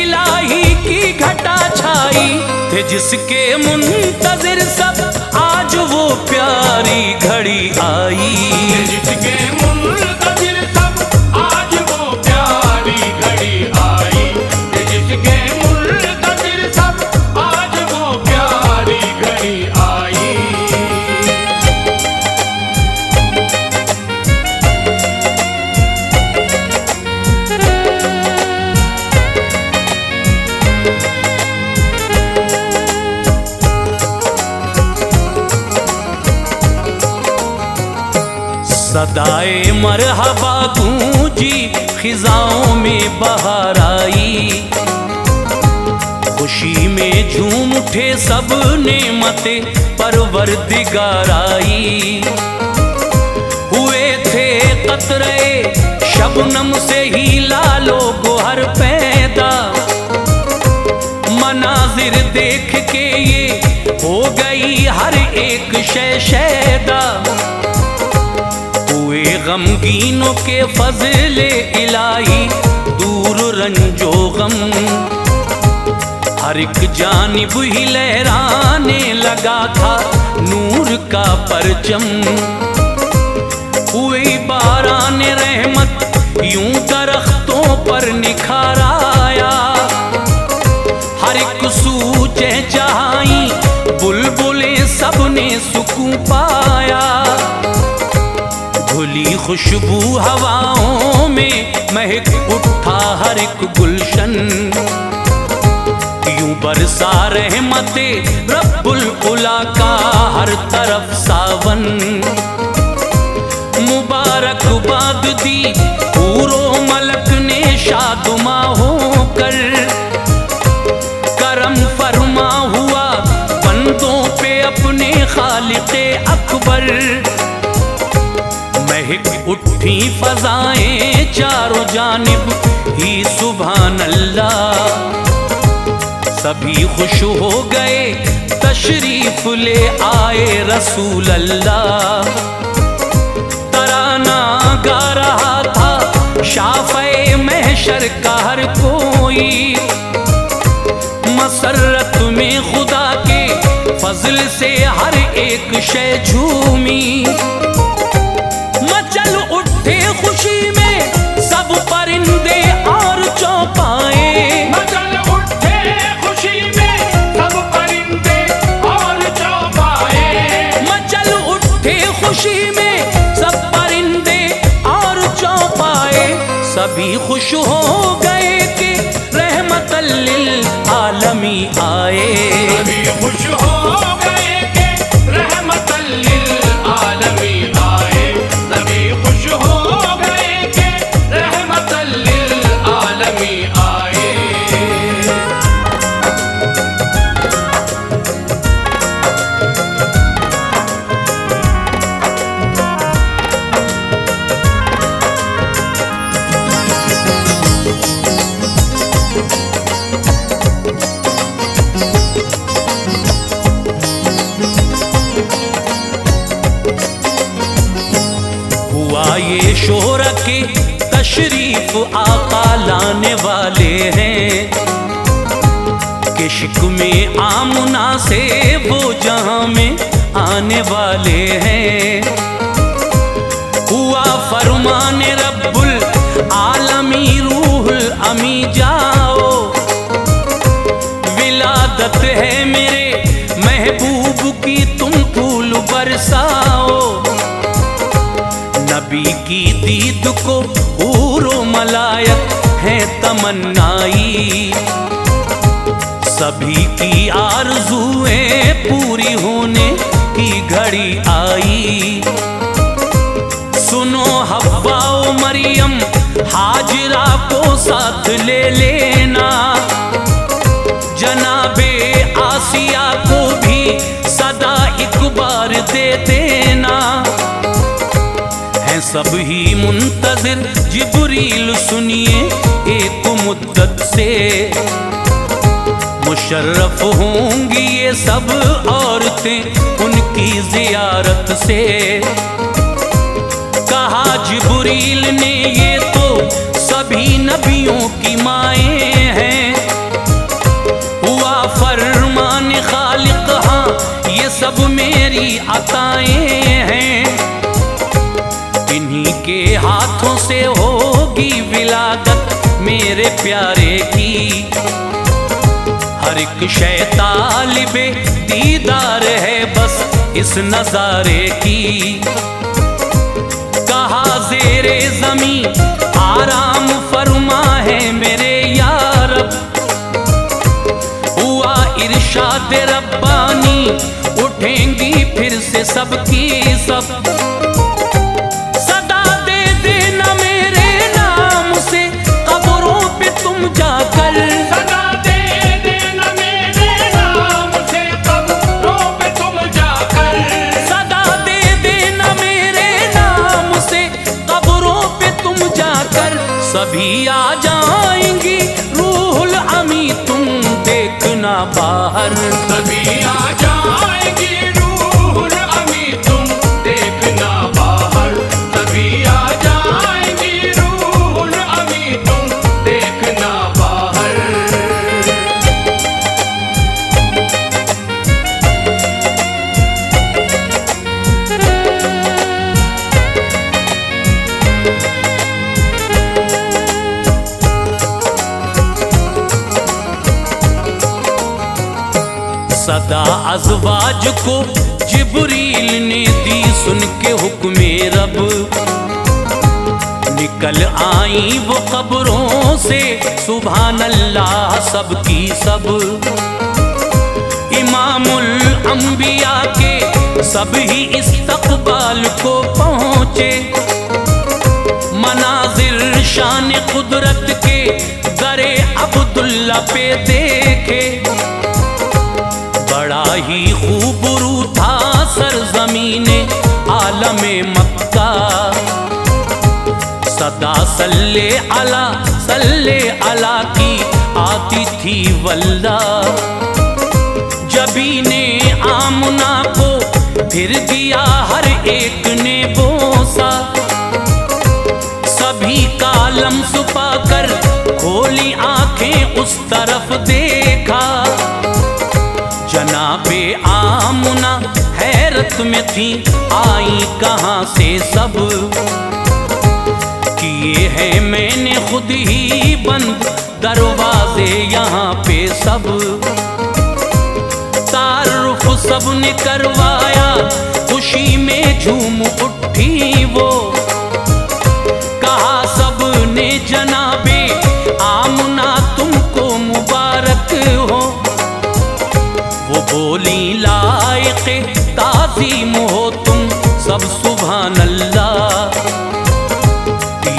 [SPEAKER 1] इलाही की घटा छाई। थे जिसके मुंतज़िर सब आज वो प्यारी घड़ी आई,
[SPEAKER 2] जिसके मुंतज़िर सब आज वो प्यारी घड़ी आई, जिसके
[SPEAKER 1] सदाए मरहबा गूंजी खिजाओं में बहार आई, खुशी में झूम उठे सब नेमते परवरदिगार आई। हुए थे कतरे शबनम से ही लालो गोहर पैदा, मनाजिर देख के ये हो गई हर एक शय शैदा। हुए गमगीनों के फजले इलाही दूर रंजो गम, हर एक जानिब ही लहराने लगा था नूर का परचम। हुई बारान रहमत यूं दरख्तों पर निखार आया, हर एक सू चहचहाई बुलबुलें सबने सुकून पाया। धुली खुशबू हवाओं में महक उठा हर एक गुलशन, यूं बरसा रहमते रब्बुल उला का हर तरफ सावन। मुबारकबाद दी पूरो मलक ने शादुमा होकर, करम फरमा हुआ बंदों पे अपने खालिक़े अकबर। महक उठी फजाएं चारों जानिब ही सुभान अल्लाह, सभी खुश हो गए तशरीफ ले आए रसूल अल्लाह। तराना गा रहा था शाफ़े महशर का हर कोई, मसरत में खुदा के फजल से हर एक शय झूमी। मचल उठे खुशी में सब परिंदे और चौपाए,
[SPEAKER 2] मचल उठे खुशी में सब परिंदे और चौपाए।
[SPEAKER 1] मचल उठे खुशी में सब परिंदे और चौपाए। सभी खुश हो गए कि रहमतल लिल आलमी आए,
[SPEAKER 2] सभी खुश हो गए कि रहमतल लिल आलमी आए। सभी खुश हो गए कि रहमतल लिल आलमी आए।
[SPEAKER 1] हुआ ये शोहर के तशरीफ आका लाने वाले हैं, किश्क में आमुना से वो जहां में आने वाले हैं। हुआ फरमान रब्बुल आलमी रूहुल अमी जाओ, विलादत है मेरे महबूब की तुम फूल बरसाओ। नबी की दीद को हूरो मलायक है तमन्नाई, सभी की आरज़ुएं पूरी होने की घड़ी आई। सुनो हव्वा ओ मरियम हाजिरा को साथ ले लेना, जनाबे आसिया को भी सदा एक बार दे देना। हैं सब ही मुंतज़िर जिब्रील सुनिए एक मुद्दत से, मुशर्रफ होंगी ये सब औरतें उनकी ज़ियारत से। कहा जिब्रील ने ये तो सभी नबियों की माएँ हैं, हुआ फरमान खालिक हाँ ये सब मेरी अताएँ हैं। इन्हीं के हाथों से होगी विलादत मेरे प्यारे की, हर एक शय तालिबे दीदार है बस इस नजारे की। कहा ज़ेरे ज़मी आराम फरमा है मेरे यारब, हुआ इरशाद रब्बानी उठेंगी फिर से सबकी सब। सदा अज़वाज को जिब्रील ने दी सुन के हुक्मे रब, निकल आई वो कब्रों से सुभान अल्लाह सबकी सब। इमामुल अंबिया के सब ही इस्तक़बाल को पहुँचे, मनाज़िर शान कुदरत के दरे अब्दुल्ला पे देखे। बड़ा ही खूबरू था सरज़मीने आलमे मक्का, सदा सल्ले अला की आती थी वल्ला। जबी ने आमना को फिर दिया हर एक ने बोसा, सभी का लम्स पाकर खोली आंखें उस तरफ देखा। जनाबे आमना हैरत में थी, आई कहाँ से सब, किए हैं मैंने खुद ही बंद दरवाजे यहाँ पे सब। तारुफ सब ने करवाया, खुशी में झूम उठी वो, कहा सब ने जनाबे आमना तुमको मुबारक हो। वो बोली लायक़े ताज़ीम हो तुम सब सुभान अल्लाह,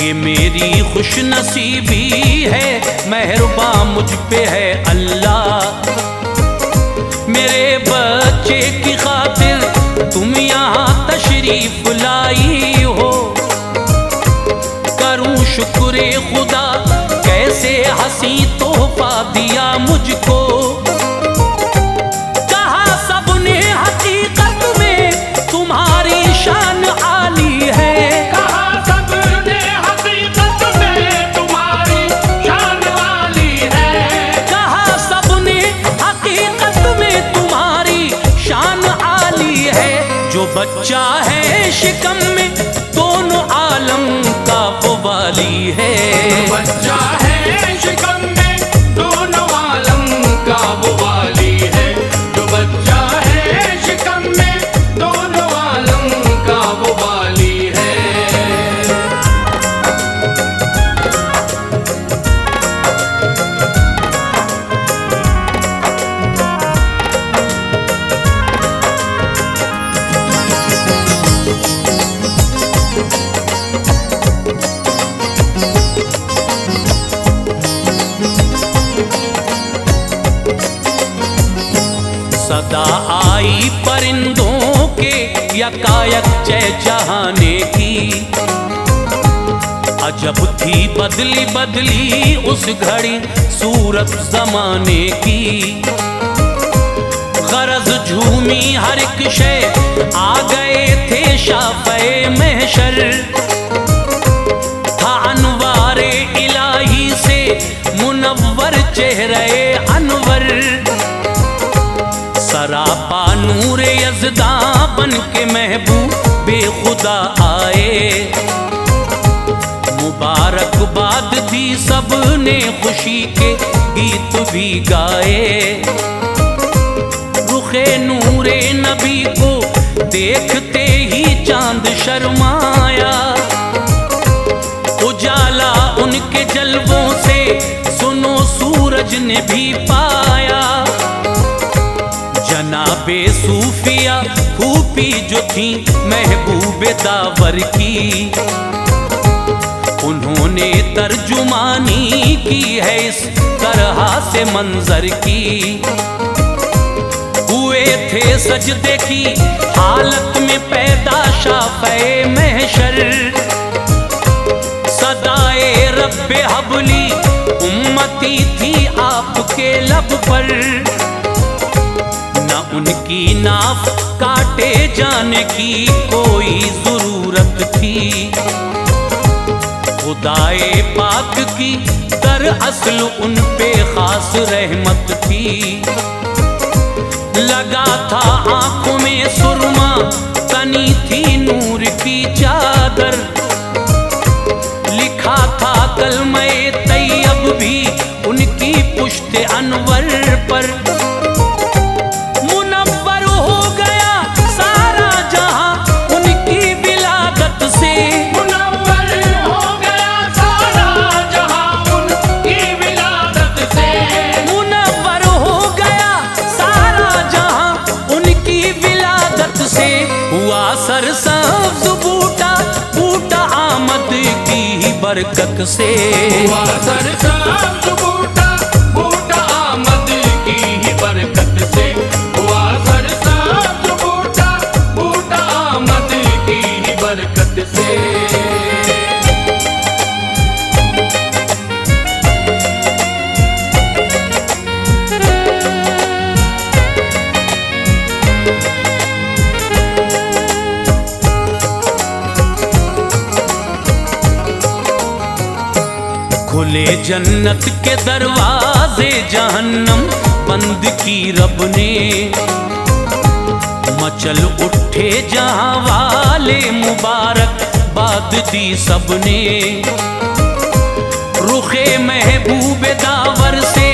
[SPEAKER 1] ये मेरी खुश नसीबी है, मेहरबान मुझ पे है अल्लाह। मेरे बच्चे की खातिर तुम यहाँ तशरीफ लाई हो, करूँ शुक्र खुदा कैसे हंसी तोहफा दिया मुझको। कहा सबने हकीकत में तुम्हारी शान आली है,
[SPEAKER 2] कहा सबने हकीकत में तुम्हारी शान वाली है।
[SPEAKER 1] कहा सबने हकीकत में तुम्हारी शान आली है। जो बच्चा है शिकम में दोनों आलम का वो वाली है,
[SPEAKER 2] बच्चा है शिकम में दोनों आलम का वो वाली है। जो बच्चा है शिकम में दोनों आलम का वो वाली है।
[SPEAKER 1] सदा आई परिंदों के यकायक चहचहाने की, अजब थी बदली बदली उस घड़ी सूरत जमाने की। गरज झूमी हर एक शय, आ गए थे शाफ़े महशर। था अनवारे इलाही से मुनव्वर चेहरे अनवर, सरापा नूर यज़दा बन के महबूबे खुदा आए। मुबारकबाद दी सबने खुशी के गीत भी गाए। रुखे नूरे नबी को देखते ही चांद शर्माया, उजाला उनके जलवों से सुनो सूरज ने भी पाया। जनाबे सूफिया फूफी जो थी महबूबे दावर की, उन्होंने तर्जुमानी की है इस तरह से मंजर की। हुए थे सजदे की हालत में पैदा शाफ़े महशर, सदाए रब्बे हबली उम्मती थी आपके लब पर। न उनकी नाफ काटे जाने की कोई जरूरत थी, खुदाए पाक की दरअसल उन पे खास रहमत थी। लगा था आंखों में सुरमा, तनी थी नूर की चादर। लिखा था कलमे तैयब भी उनकी पुश्ते अनवर पर। बरकत से।
[SPEAKER 2] हुआ सरसब्ज बूटा, बूटा आमद की ही बरकत से। हुआ सरसब्ज बूटा, बूटा आमद की ही बरकत से।
[SPEAKER 1] खुले जन्नत के दरवाजे, जहन्नम बंद की रब ने। मचल उठे जहां वाले, मुबारक बाद दी सबने। रुखे महबूब दावर से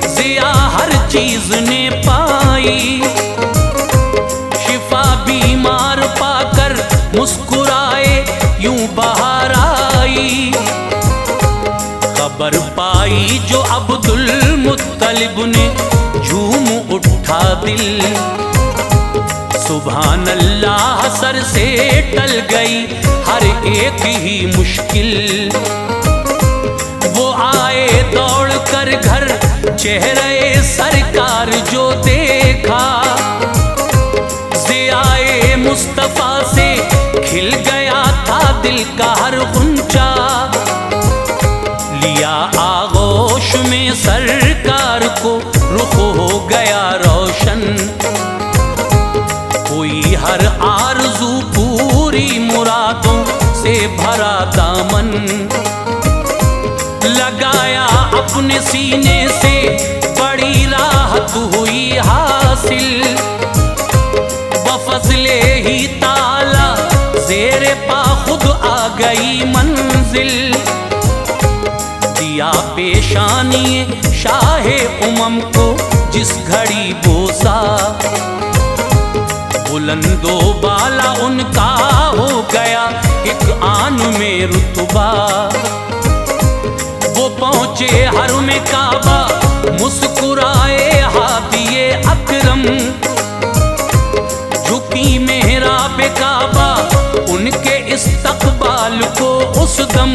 [SPEAKER 1] जिया हर चीज ने पाई। शिफा बीमार पाकर मुस्कुराए, यूं बहार आई। खबर पाई जो अब्दुल मुत्तलिब ने, झूम उठा दिल। सुभान अल्लाह सर से टल गई हर एक ही मुश्किल। वो आए दौड़ कर घर, चेहरे सरकार जो देखा। ज़ियाए मुस्तफ़ा से खिल गया था दिल का हर गुंचा। लिया आगोश में सरकार को, रुख हो गया रोशन। कोई हर आरज़ू पूरी, मुरादों से भरा दामन। लगाया अपने सीने से, बड़ी राहत हुई हासिल। बफज़ले ही ताला ज़ेरे पा खुद आ गई मंजिल। दिया पेशानी शाहे उमम को जिस घड़ी बोसा। बुलंदो बाला उनका हो गया एक आन में रुतबा। वो पहुँचे हर में काबा, मुस्कुराए हादिए अकरम। झुकी मेहराब काबा, उनके इस्तकबाल को उस दम।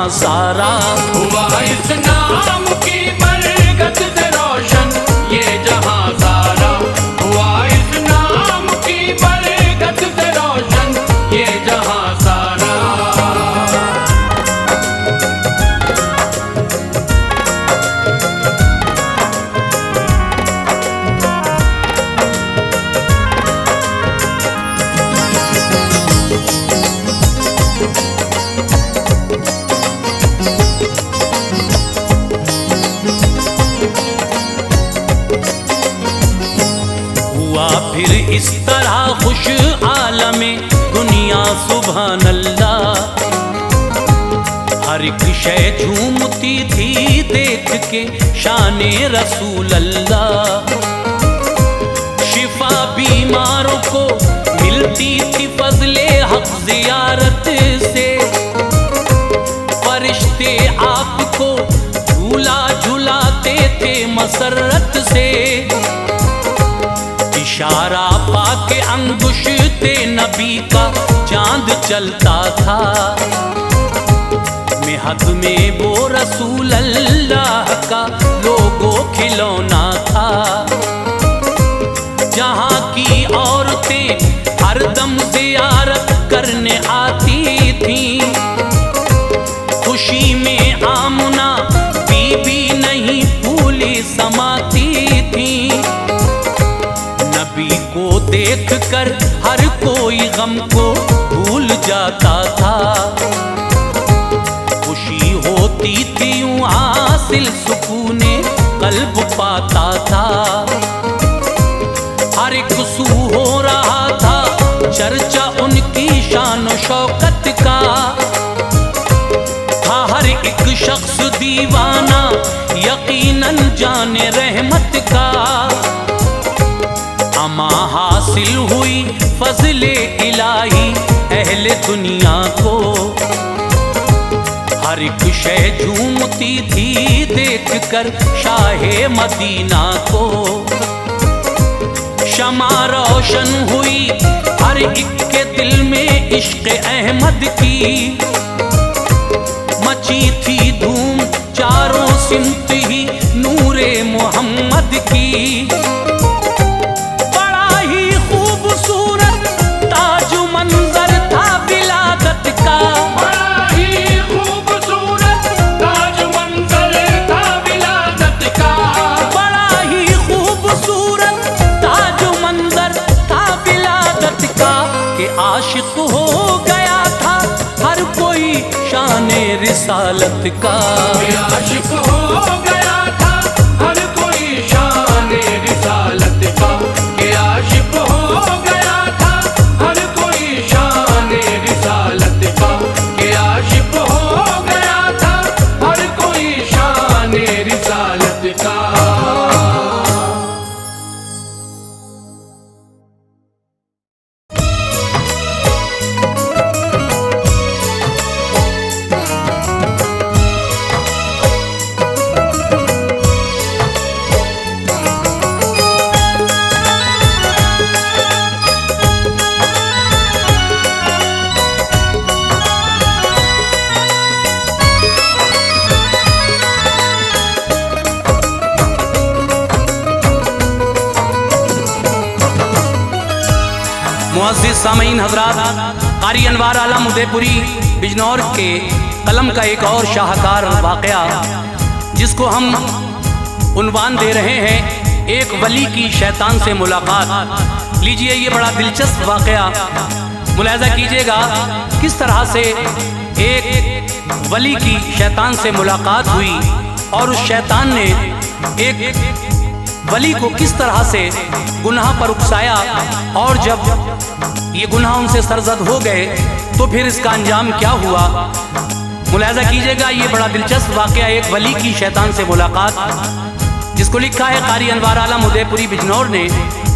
[SPEAKER 1] सारा
[SPEAKER 2] हुआ इस नाम की बरकत से रोशन ये जहां सारा। हुआ इस नाम की बरकत से रोशन ये जहां सारा।
[SPEAKER 1] फिर इस तरह खुश आलमे दुनिया सुभान अल्लाह। हर एक शय झूमती थी देख के शाने रसूल अल्लाह। शिफा बीमारों को मिलती थी फजले हक ज़ियारत से। फरिश्ते आपको झूला झुलाते थे मसरत से। इशारा पाके अंगुश्ते नबी का चांद चलता था। मेहद में वो रसूल अल्लाह का लोगो खिलौना था। जहाँ की औरतें हरदम ज़ियारत करने आती थीं। खुशी में आमना बीबी नहीं भूली समाती थीं। नबी को देख कर हर कोई गम को भूल जाता था। खुशी होती थी यूं हासिल सुकूने कल्ब पाता था। हर एक सू हो रहा था चर्चा उनकी शान शौकत का। था हर एक शख्स दीवाना यकीनन जाने रहमत का। हासिल हुई फजले इलाही अहले दुनिया को। हर एक शय झूमती थी देख कर शाहे मदीना को। शमा रोशन हुई हर एक के दिल में इश्क अहमद की। मची थी धूम चारों सिमत ही नूरे मोहम्मद की। बड़ा ही खूबसूरत ताज मंजर था विलादत का।
[SPEAKER 2] बड़ा ही खूबसूरत ताज मंजर था विलादत का।
[SPEAKER 1] बड़ा ही खूबसूरत ताज मंजर था विलादत का। कि आशिक हो गया था हर कोई शाने रिसालत का।
[SPEAKER 2] आशिक हो गया था हर कोई शाने रिसालत का। कि आशिक हो गया था हर कोई शाने रिसालत का। कि आशिक हो गया था हर कोई शाने रिसालत का।
[SPEAKER 1] मुअज़्ज़िज़ सामीन हज़रात, क़ारी अनवार आलम उदयपुरी बिजनौर के कलम का एक और शाहकार वाक़या जिसको हम उन्वान दे रहे हैं एक वली की शैतान से मुलाकात। लीजिए, ये बड़ा दिलचस्प वाक़या मुलाहिज़ा कीजिएगा किस तरह से एक वली की शैतान से मुलाकात हुई और उस शैतान ने एक वली को किस तरह से गुनाह पर उकसाया और जब ये गुनाह उनसे सरजद हो गए तो फिर इसका अंजाम क्या हुआ। मुलाहिज़ा कीजिएगा, ये बड़ा दिलचस्प वाक़या एक वली की शैतान से मुलाकात जिसको लिखा है क़ारी अनवार आलम उदयपुरी बिजनौर ने।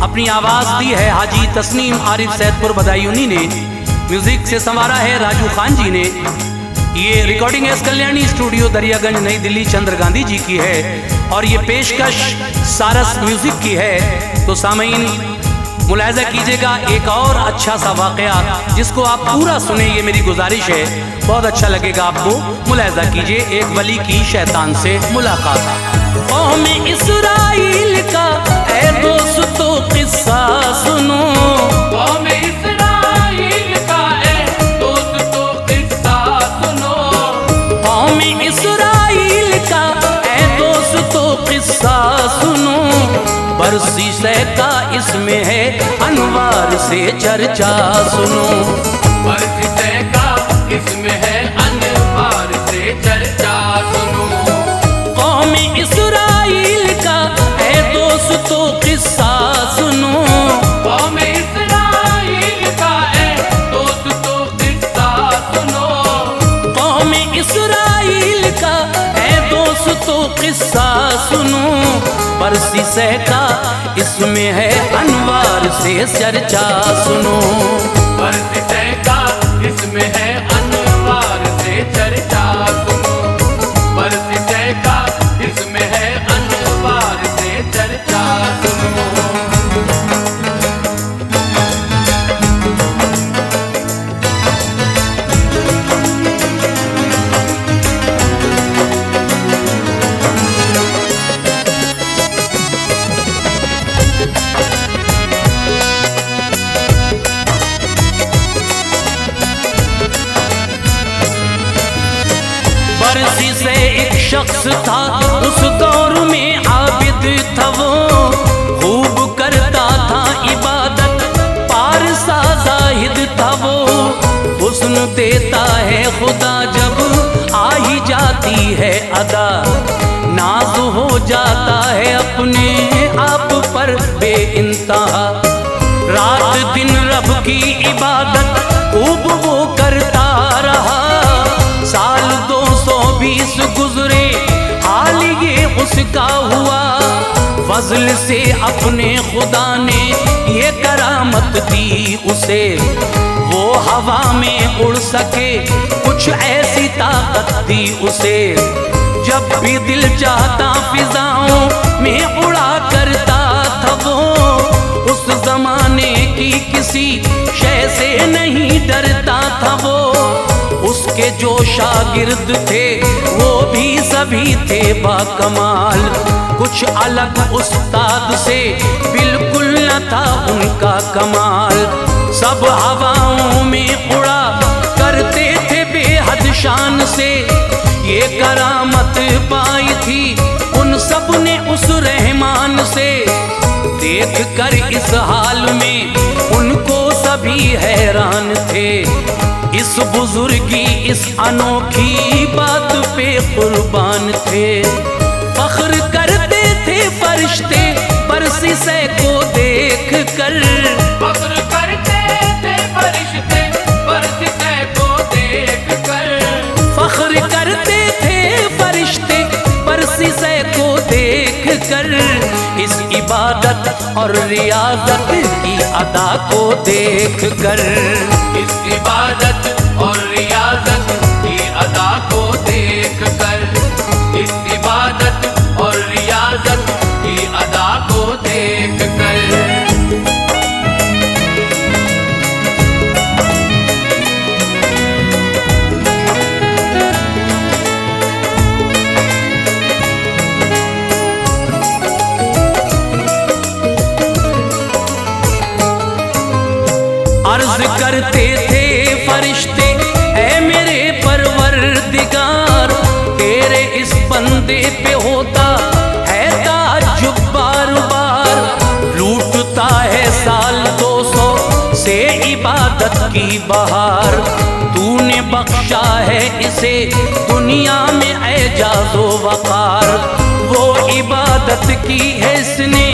[SPEAKER 1] अपनी आवाज़ दी है हाजी तस्नीम आरिफ सैदपुर बदायूनी ने। म्यूज़िक से संवारा है राजू खान जी ने। ये recording S Kalyani studio Daryaganj नई दिल्ली चंद्र गांधी जी की है और ये पेशकश सारस म्यूजिक की है। तो सामीन मुलाहिज़ा कीजिएगा एक और अच्छा सा वाक़या जिसको आप पूरा सुने, ये मेरी गुजारिश है, बहुत अच्छा लगेगा आपको। मुलाहिज़ा कीजिए एक वली की शैतान से मुलाकात। कौम इस्राइल का ऐ दोस्तों किस्सा सुनो।
[SPEAKER 2] कौम इस्राइल का ऐ दोस्तों किस्सा सुनो।
[SPEAKER 1] कौम इस्राइल का ऐ दोस्तों किस्सा सुनो। बरसी से का इसमें है अनवार से चर्चा सुनो।
[SPEAKER 2] बरसी से का इसमें है अनवार से चर्चा सुनो।
[SPEAKER 1] कौम इस्राइल का ऐ दोस्तों किस्सा सुनो।
[SPEAKER 2] कौम इस्राइल का ऐ दोस्तों किस्सा सुनो।
[SPEAKER 1] कौम इस्राइल का ऐ दोस्तों किस्सा सुनो। बरसी से का इसमें है अनवार से चर्चा सुनो।
[SPEAKER 2] बरसी से का इसमें है अनवार से चर्चा सुनो। बरसी से का इसमें है अनवार से चर्चा सुनो।
[SPEAKER 1] बरसी से एक शख्स था उस दौर में आबिद था वो। खूब करता था इबादत पारसा जाहिद था वो। हुस्न देता है खुदा जब आ ही जाती है अदा। नाज हो जाता है अपने आप पर बेइंतहा। रात दिन रब की इबादत खूब वो करता रहा। साल 220 गुजरे हाल ये उसका हुआ। फजल से अपने खुदा ने ये करामत दी उसे, वो हवा में उड़ सके कुछ ऐसी ताकत दी उसे। जब भी दिल चाहता फिजाओं में उड़ा करता था वो, उस जमाने की किसी शय से नहीं डरता था वो। उसके जो शागिर्द थे वो भी सभी थे बाकमाल, कुछ अलग उस्ताद से बिल्कुल न था उनका कमाल। सब हवाओं में उड़ा करते थे बेहद शान से, ये करामत पाई थी उन सब ने उस रहमान से। देख कर इस हाल में उनको सभी हैरान थे, इस बुजुर्गी इस अनोखी बात पे कुर्बान थे। फख्र करते थे फरिश्ते बरसिसे को देख कर,
[SPEAKER 2] फख्र करते थे फरिश्ते बरसिसे को देख कर।
[SPEAKER 1] फख्र करते थे फरिश्ते बरसिसे को देख कर, इस इबादत और रियाजत की अदा को देख कर।
[SPEAKER 2] इस इबादत और रियाजत की अदा को देख कर, इस इबादत और रियाजत की अदा को देख कर।
[SPEAKER 1] अर्ज करते थे फरिश्ते ऐ मेरे परवरदिगार, तेरे इस बंदे पे होता है ताज्जुब बार बार। लूटता है साल 200 से इबादत की बहार, तूने बख्शा है इसे दुनिया में एजाज़ो वक़ार। वो इबादत की है इसने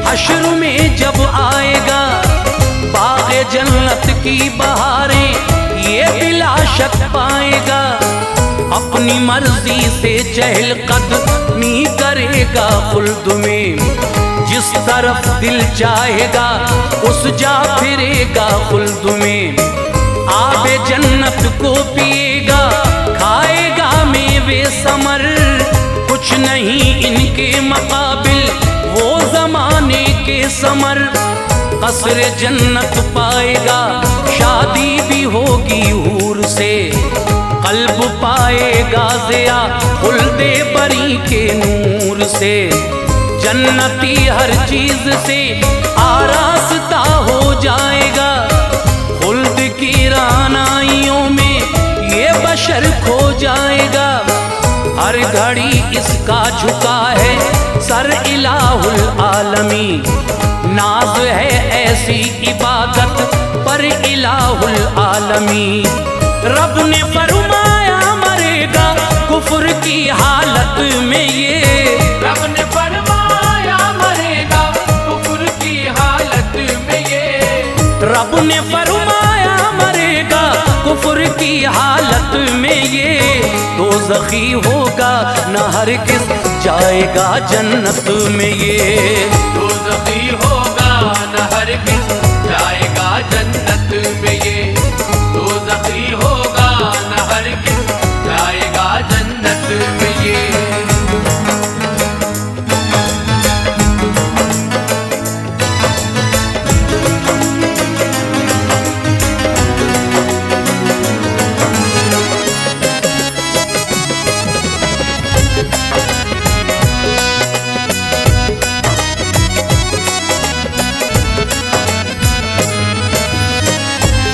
[SPEAKER 1] हश्र में जब आएगा, बाग़े जन्नत की बहारें ये बिला शक पाएगा। अपनी मर्जी से चहलकदमी करेगा खुल्द में, जिस तरफ दिल चाहेगा उस जा फिरेगा खुल्द में। आबे जन्नत को पिएगा खाएगा मेवे समर, कुछ नहीं इनके मुकाबिल वो जमाने के समर। कसर जन्नत पाएगा शादी भी होगी हूर से, कल्ब पाएगा ज़िया खुल्दे बरी के नूर से। जन्नती हर चीज से आरास्ता हो जाएगा, खुल्द की रानाइयों में ये बशर खो जाएगा। हर घड़ी इसका झुका है सर इलाहुल आलमी, नाज है ऐसी इबादत पर इलाहुल आलमी। रब ने फरमाया मरेगा कुफ्र की हालत में ये,
[SPEAKER 2] रब ने फरमाया मरेगा कुफ्र की हालत में ये।
[SPEAKER 1] रब ने फरमाया मरेगा कुफ्र की हालत में ये। दोज़खी होगा न हरगिज़ जाएगा जन्नत में ये,
[SPEAKER 2] दोज़खी होगा न हरगिज़ जाएगा जन्नत में ये। दोज़खी होगा न हरगिज़ जाएगा जन्नत में ये।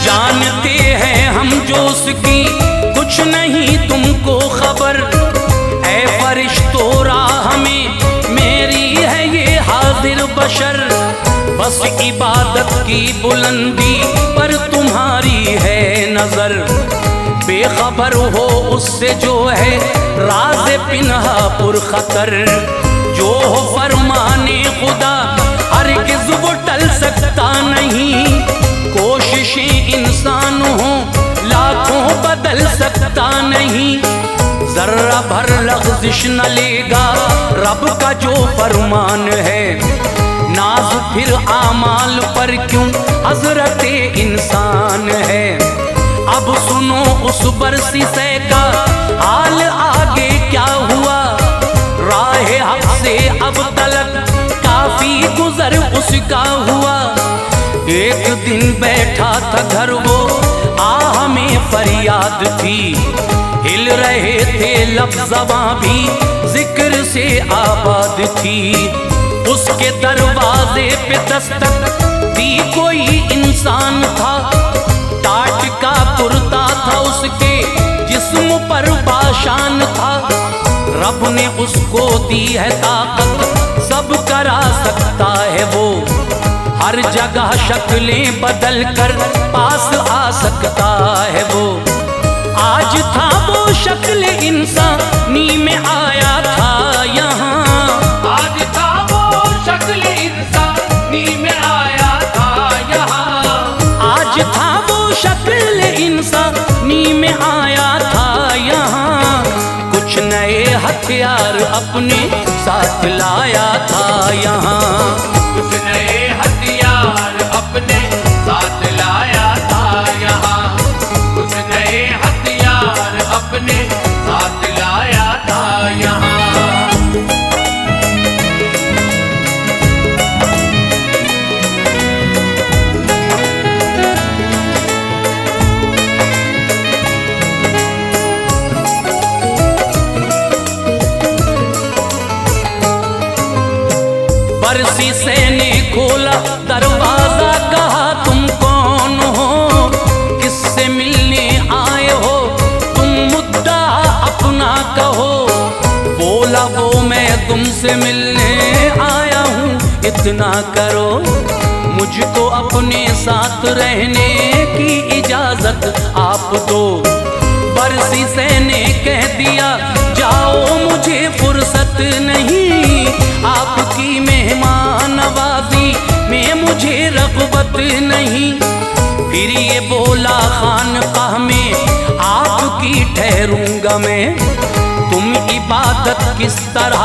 [SPEAKER 1] जानते हैं हम जो उसकी कुछ नहीं तुमको खबर। ऐ फरिश्तो राह में मेरी है ये हाजिर बशर, बस इबादत की बुलंदी पर तुम्हारी है नजर। बेखबर हो उससे जो है राज पिन्हा पुरखतर, जो हो फरमाने खुदा हरगिज़ वो टल सकता नहीं। कोशिशें इंसान हो लाखों बदल सकता नहीं, जर्रा भर लग़्ज़िश न लेगा रब का जो फरमान है। नाज फिर आमाल पर क्यों हजरत इंसान है। अब सुनो उस बरसी से का हाल आगे क्या हुआ। राह हक से अब तलक काफी गुजर उसका हुआ। एक दिन बैठा था घर वो आह में फरियाद थी। हिल रहे थे लब ज़बां भी जिक्र से आबाद थी। उसके दरवाजे पे दस्तक दी कोई इंसान था। टाट का कुर्ता था उसके जिस्म पर बाशान था। रब ने उसको दी है ताकत सब करा सकता है वो। हर जगह शक्लें बदल कर पास आ सकता है वो। आज था वो शक्ल इंसानी में आया था यहाँ।
[SPEAKER 2] आज था वो शक्ल इंसानी में आया था यहाँ।
[SPEAKER 1] आज था वो शक्ल इंसानी में आया था यहाँ। कुछ नए हथियार अपने साथ लाया था यहाँ।
[SPEAKER 2] कुछ नए हथियार अपने साथ लाया था यहाँ। कुछ नए हथियार अपने साथ लाया था यहाँ।
[SPEAKER 1] बरसी से ने खोला दरवाजा कहा तुम कौन हो। किससे मिलने आए हो तुम मुद्दा अपना कहो। बोला वो मैं तुमसे मिलने आया हूँ इतना करो। मुझको अपने साथ रहने की इजाजत आप दो। बरसी से ने कह दिया जाओ मुझे फुर्सत नहीं। आपकी मेहमान नवाजी में मुझे रग़बत नहीं। फिर ये बोला खानकाह में आपकी ठहरूंगा मैं। तुम इबादत किस तरह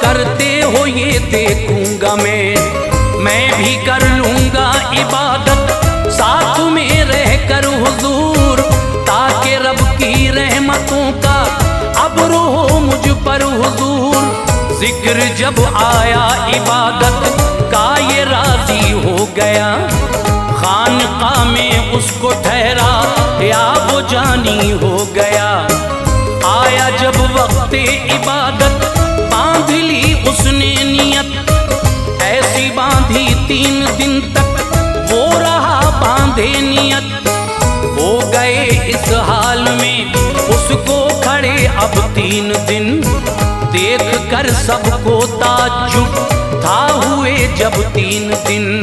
[SPEAKER 1] करते हो ये देखूंगा मैं भी कर लूंगा इबादत साथ में रह कर हुजूर। ताकि रब की रहमतों का अब्र हो मुझ पर हुजूर। जिक्र जब आया इबादत का ये राजी हो गया। खानकाह में उसको ठहरा या वो जानी हो गया। आया जब वक्त इबादत बांध ली उसने नियत। ऐसी बांधी 3 दिन तक वो रहा बांधे नियत। हो गए इस हाल में उसको खड़े अब 3 दिन। देख कर सबको ताज्जुब था हुए जब 3 दिन।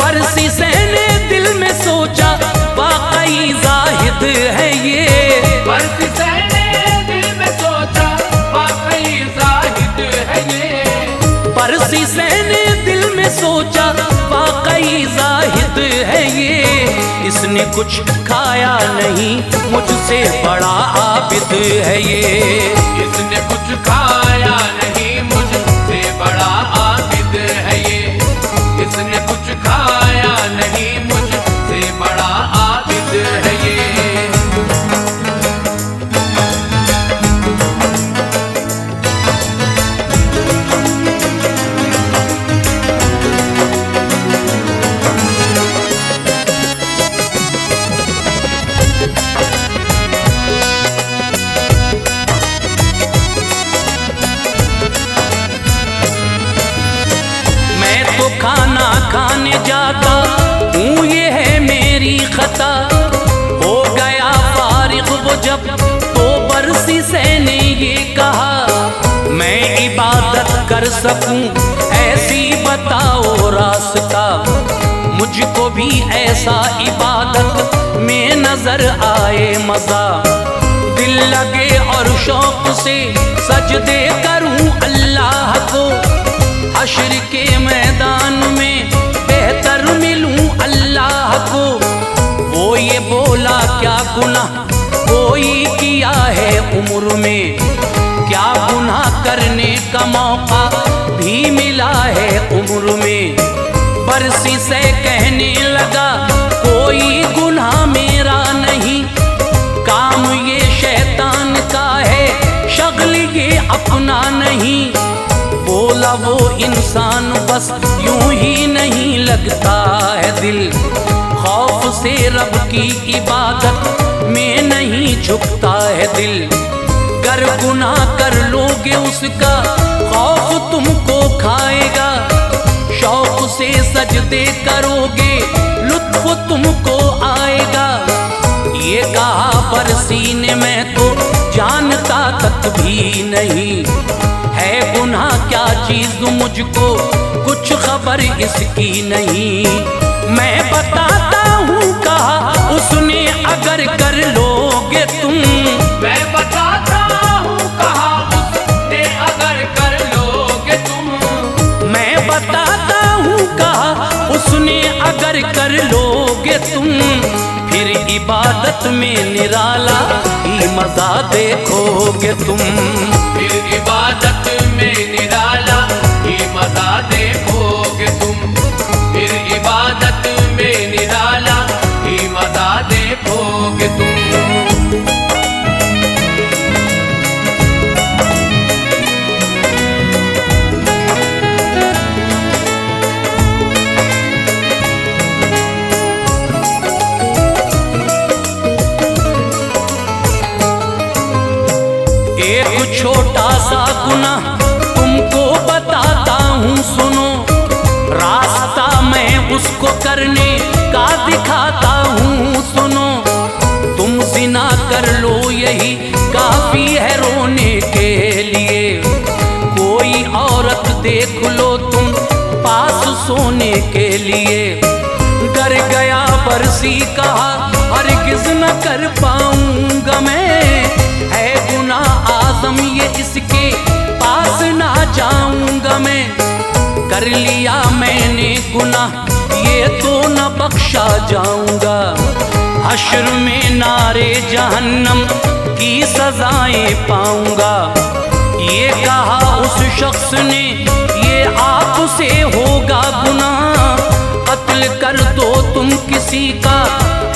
[SPEAKER 1] बरसी से ने दिल में सोचा वाकई जाहिद है ये।
[SPEAKER 2] बरसी से ने दिल में सोचा वाकई जाहिद है ये।
[SPEAKER 1] बरसी से ने दिल में सोचा वाकई जाहिद है ये। इसने कुछ खाया नहीं मुझसे बड़ा आबिद है ये।
[SPEAKER 2] इसने कुछ खाया नहीं मुझसे बड़ा आबिद है ये। इसने कुछ खाया नहीं मुझसे बड़ा आबिद है ये।
[SPEAKER 1] खाना खाने जाता हूँ ये है मेरी खता। हो गया फारिग वो जब तो बरसी से ने ये कहा। मैं इबादत कर सकूं ऐसी बताओ रास्ता। मुझको भी ऐसा इबादत में नजर आए मजा। दिल लगे और शौक से सजदे करूं अल्लाह को। हश्र के मैदान में बेहतर मिलूं अल्लाह को। वो ये बोला क्या गुनाह कोई किया है उम्र में, क्या गुनाह करने का मौका भी मिला है उम्र में। बरसी से कहने लगा कोई गुनाह मेरा नहीं, काम ये शैतान का है, शगल ये अपना नहीं। बोला वो इंसान बस यूं ही नहीं लगता है दिल, खौफ से रब की इबादत में नहीं झुकता है दिल। गर गुनाह कर लोगे उसका खौफ तुमको खाएगा, शौक से सजदे करोगे लुत्फ तुमको आएगा। ये कहा बरसी ने मैं तो जानता तक भी नहीं, है गुनाह क्या चीज मुझको कुछ खबर इसकी नहीं। मैं बताता हूँ कहा उसने अगर कर लोगे तुम,
[SPEAKER 2] मैं बताता हूँ कहा उसने अगर कर लोगे तुम।
[SPEAKER 1] मैं बताता हूँ कहा उसने अगर कर लोगे तुम, फिर इबादत में निराला ही मजा देखोगे तुम।
[SPEAKER 2] फिर इबादत में निराला ही मजा देखोगे तुम। फिर इबादत में निराला ही मजा देखोगे तुम।
[SPEAKER 1] एक छोटा सा गुनाह तुमको बताता हूँ सुनो, रास्ता मैं उसको करने का दिखाता हूँ सुनो। तुम जिना कर लो यही काफी है रोने के लिए, कोई औरत देख लो तुम पास सोने के लिए। डर गया बरसी कहा हरगिज़ न कर पाऊंगा मैं, है गुनाह आज़म ये इसके पास ना जाऊंगा मैं। कर लिया मैंने गुनाह ये तो न बख्शा जाऊंगा, हश्र में नारे जहन्नम की सजाएं पाऊंगा। ये कहा उस शख्स ने ये आपसे होगा गुनाह, कत्ल कर दो तुम किसी का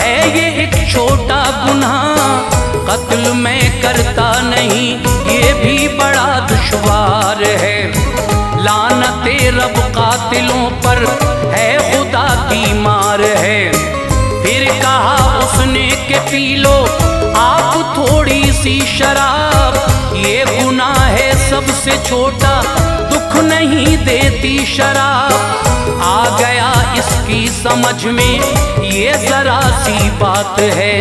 [SPEAKER 1] है ये एक छोटा गुनाह। कत्ल मैं करता नहीं ये भी बड़ा दुश्वार है, लानते रब कातिलों पर है खुदा की मार है। फिर कहा उसने के पी लो आप थोड़ी सी शराब, ये गुनाह है सबसे छोटा दुख नहीं देती शराब। आ गया इसकी समझ में ये जरा सी बात है,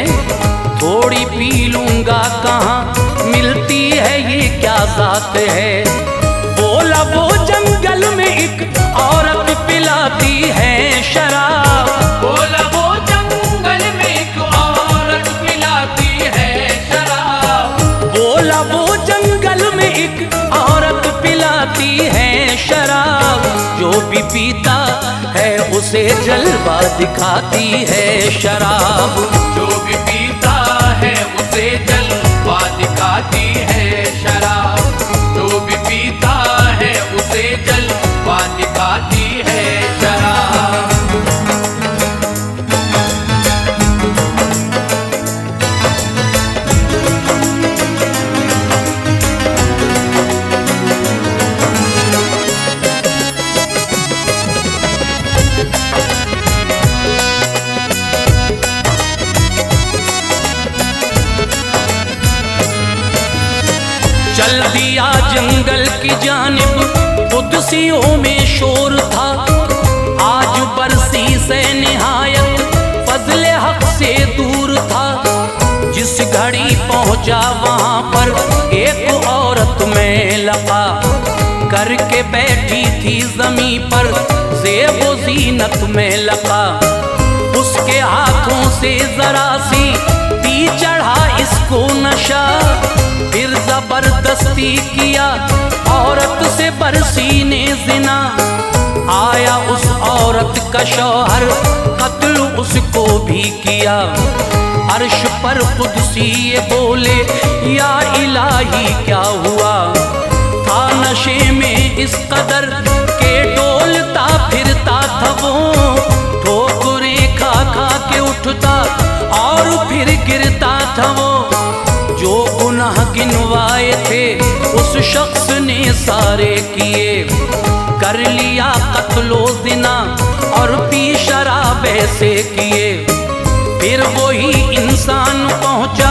[SPEAKER 1] थोड़ी पी लूंगा कहाँ मिलती है ये क्या जात है। बोला वो जंगल में एक औरत पिलाती है शराब,
[SPEAKER 2] बोला वो जंगल में एक औरत पिलाती है शराब।
[SPEAKER 1] बोला वो जंगल में एक औरत पिलाती है शराब, जो भी पीता है उसे जलवा दिखाती है शराब।
[SPEAKER 2] जो भी पीता है उसे जलवा दिखाती है शराब। जो भी पीता है उसे जलवा दिखाती है शराब।
[SPEAKER 1] चल दिया जंगल की जानिब कुदसियों में शोर था, आज बरसी से निहायत फजले हक से दूर था। जिस घड़ी पहुंचा वहां पर एक औरत में लगा, करके बैठी थी जमी पर ज़ेबो ज़ीनत में लगा। उसके हाथों से जरा सी पी चढ़ा इसको नशा, फिर जबरदस्ती किया औरत से बरसी ने जिना। आया उस औरत का शौहर कत्ल उसको भी किया, अर्श पर कुदसी ये बोले या इलाही क्या हुआ। था नशे में इस कदर के डोलता फिरता था वो, ठोकरें खा खा के उठता और फिर गिरता था वो। जो गुनाह गिनवाए थे उस शख्स ने सारे किए, कर लिया कत्लो ज़िना और पी शराब ऐसे किए। फिर वही इंसान पहुंचा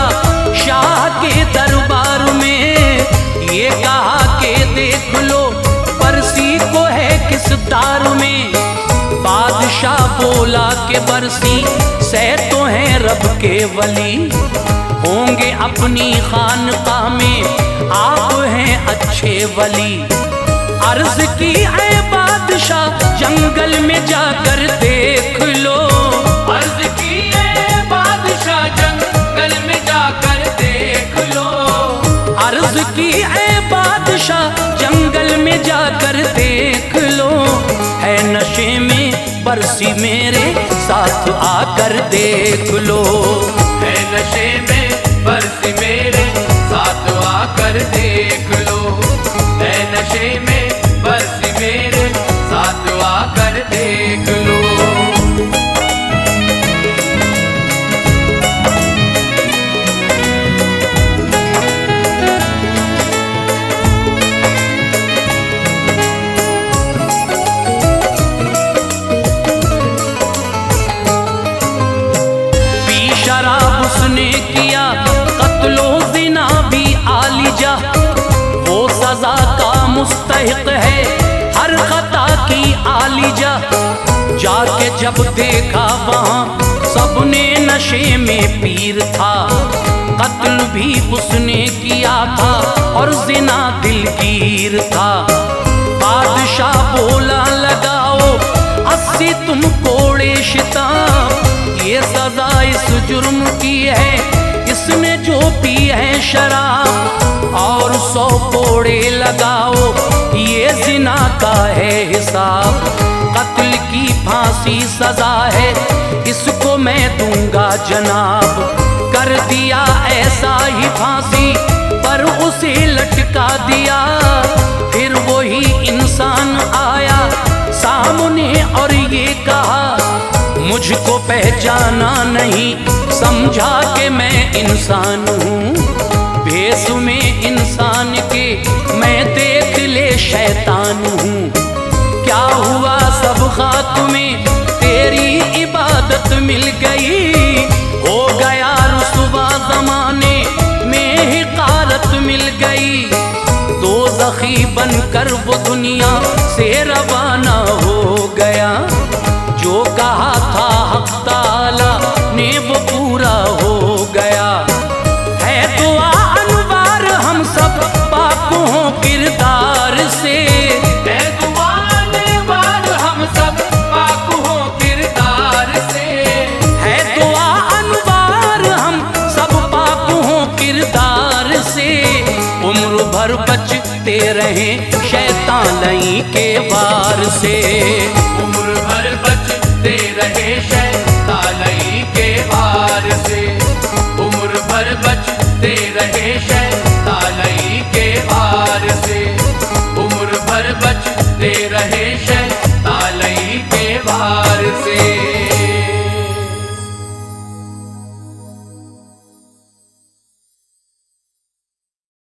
[SPEAKER 1] शाह के दरबार में, ये कहा कि देख लो बरसी को है किस दार में। बादशाह बोला कि बरसी से तो हैं रब के वली, होंगे अपनी खानकाह में आप हैं अच्छे वली। अर्ज की है बादशाह जंगल में जाकर देख लो,
[SPEAKER 2] अर्ज की है बादशाह जंगल में जाकर देख लो।
[SPEAKER 1] अर्ज की है बादशाह जंगल में जाकर देख लो, है नशे में बरसी मेरे साथ आकर देख लो।
[SPEAKER 2] है नशे में बरसी मेरे साथ आकर देख लो, है नशे में बरसी मेरे साथ आकर देख लो।
[SPEAKER 1] शराब उसने किया कत्लो ज़िना भी आलिजा, वो सजा का मुस्तहिक है हर खता की आलिजा। जाके जब देखा वहाँ सबने नशे में पीर था, कत्ल भी उसने किया था और ज़िना दिलगीर था। बादशाह बोला लगाओ 80 तुम कोड़े शिताब, ये सजा इस जुर्म की है इसने जो पी है शराब। और 100 कोड़े लगाओ ये ज़िना का है हिसाब, कत्ल की फांसी सजा है इसको मैं दूंगा जनाब। कर दिया ऐसा ही फांसी पर उसे लटका दिया, फिर वही इंसान आया सामने और ये कहा मुझको पहचाना नहीं, समझा कि मैं इंसान हूँ। भेष में इंसान के मैं देख ले शैतान हूँ। क्या हुआ सब खाक में तेरी इबादत मिल गई, हो गया रुसवा ज़माने में हिकारत मिल गई। दोज़खी बनकर वो दुनिया से रवाना हो गया, जो कहा था हक़ ताला ने वो पूरा हो गया। है दुआ अनवार हम सब पाक हों किरदार से,
[SPEAKER 2] है दुआ अनवार हम सब पाक हों किरदार से।
[SPEAKER 1] है दुआ अनवार हम सब पाक हों किरदार से। उम्र भर बचते रहें शैतान के वार से,
[SPEAKER 2] उम्र भर बचते रहे शैतानी के वार से, उम्र भर बचते रहे शैतानी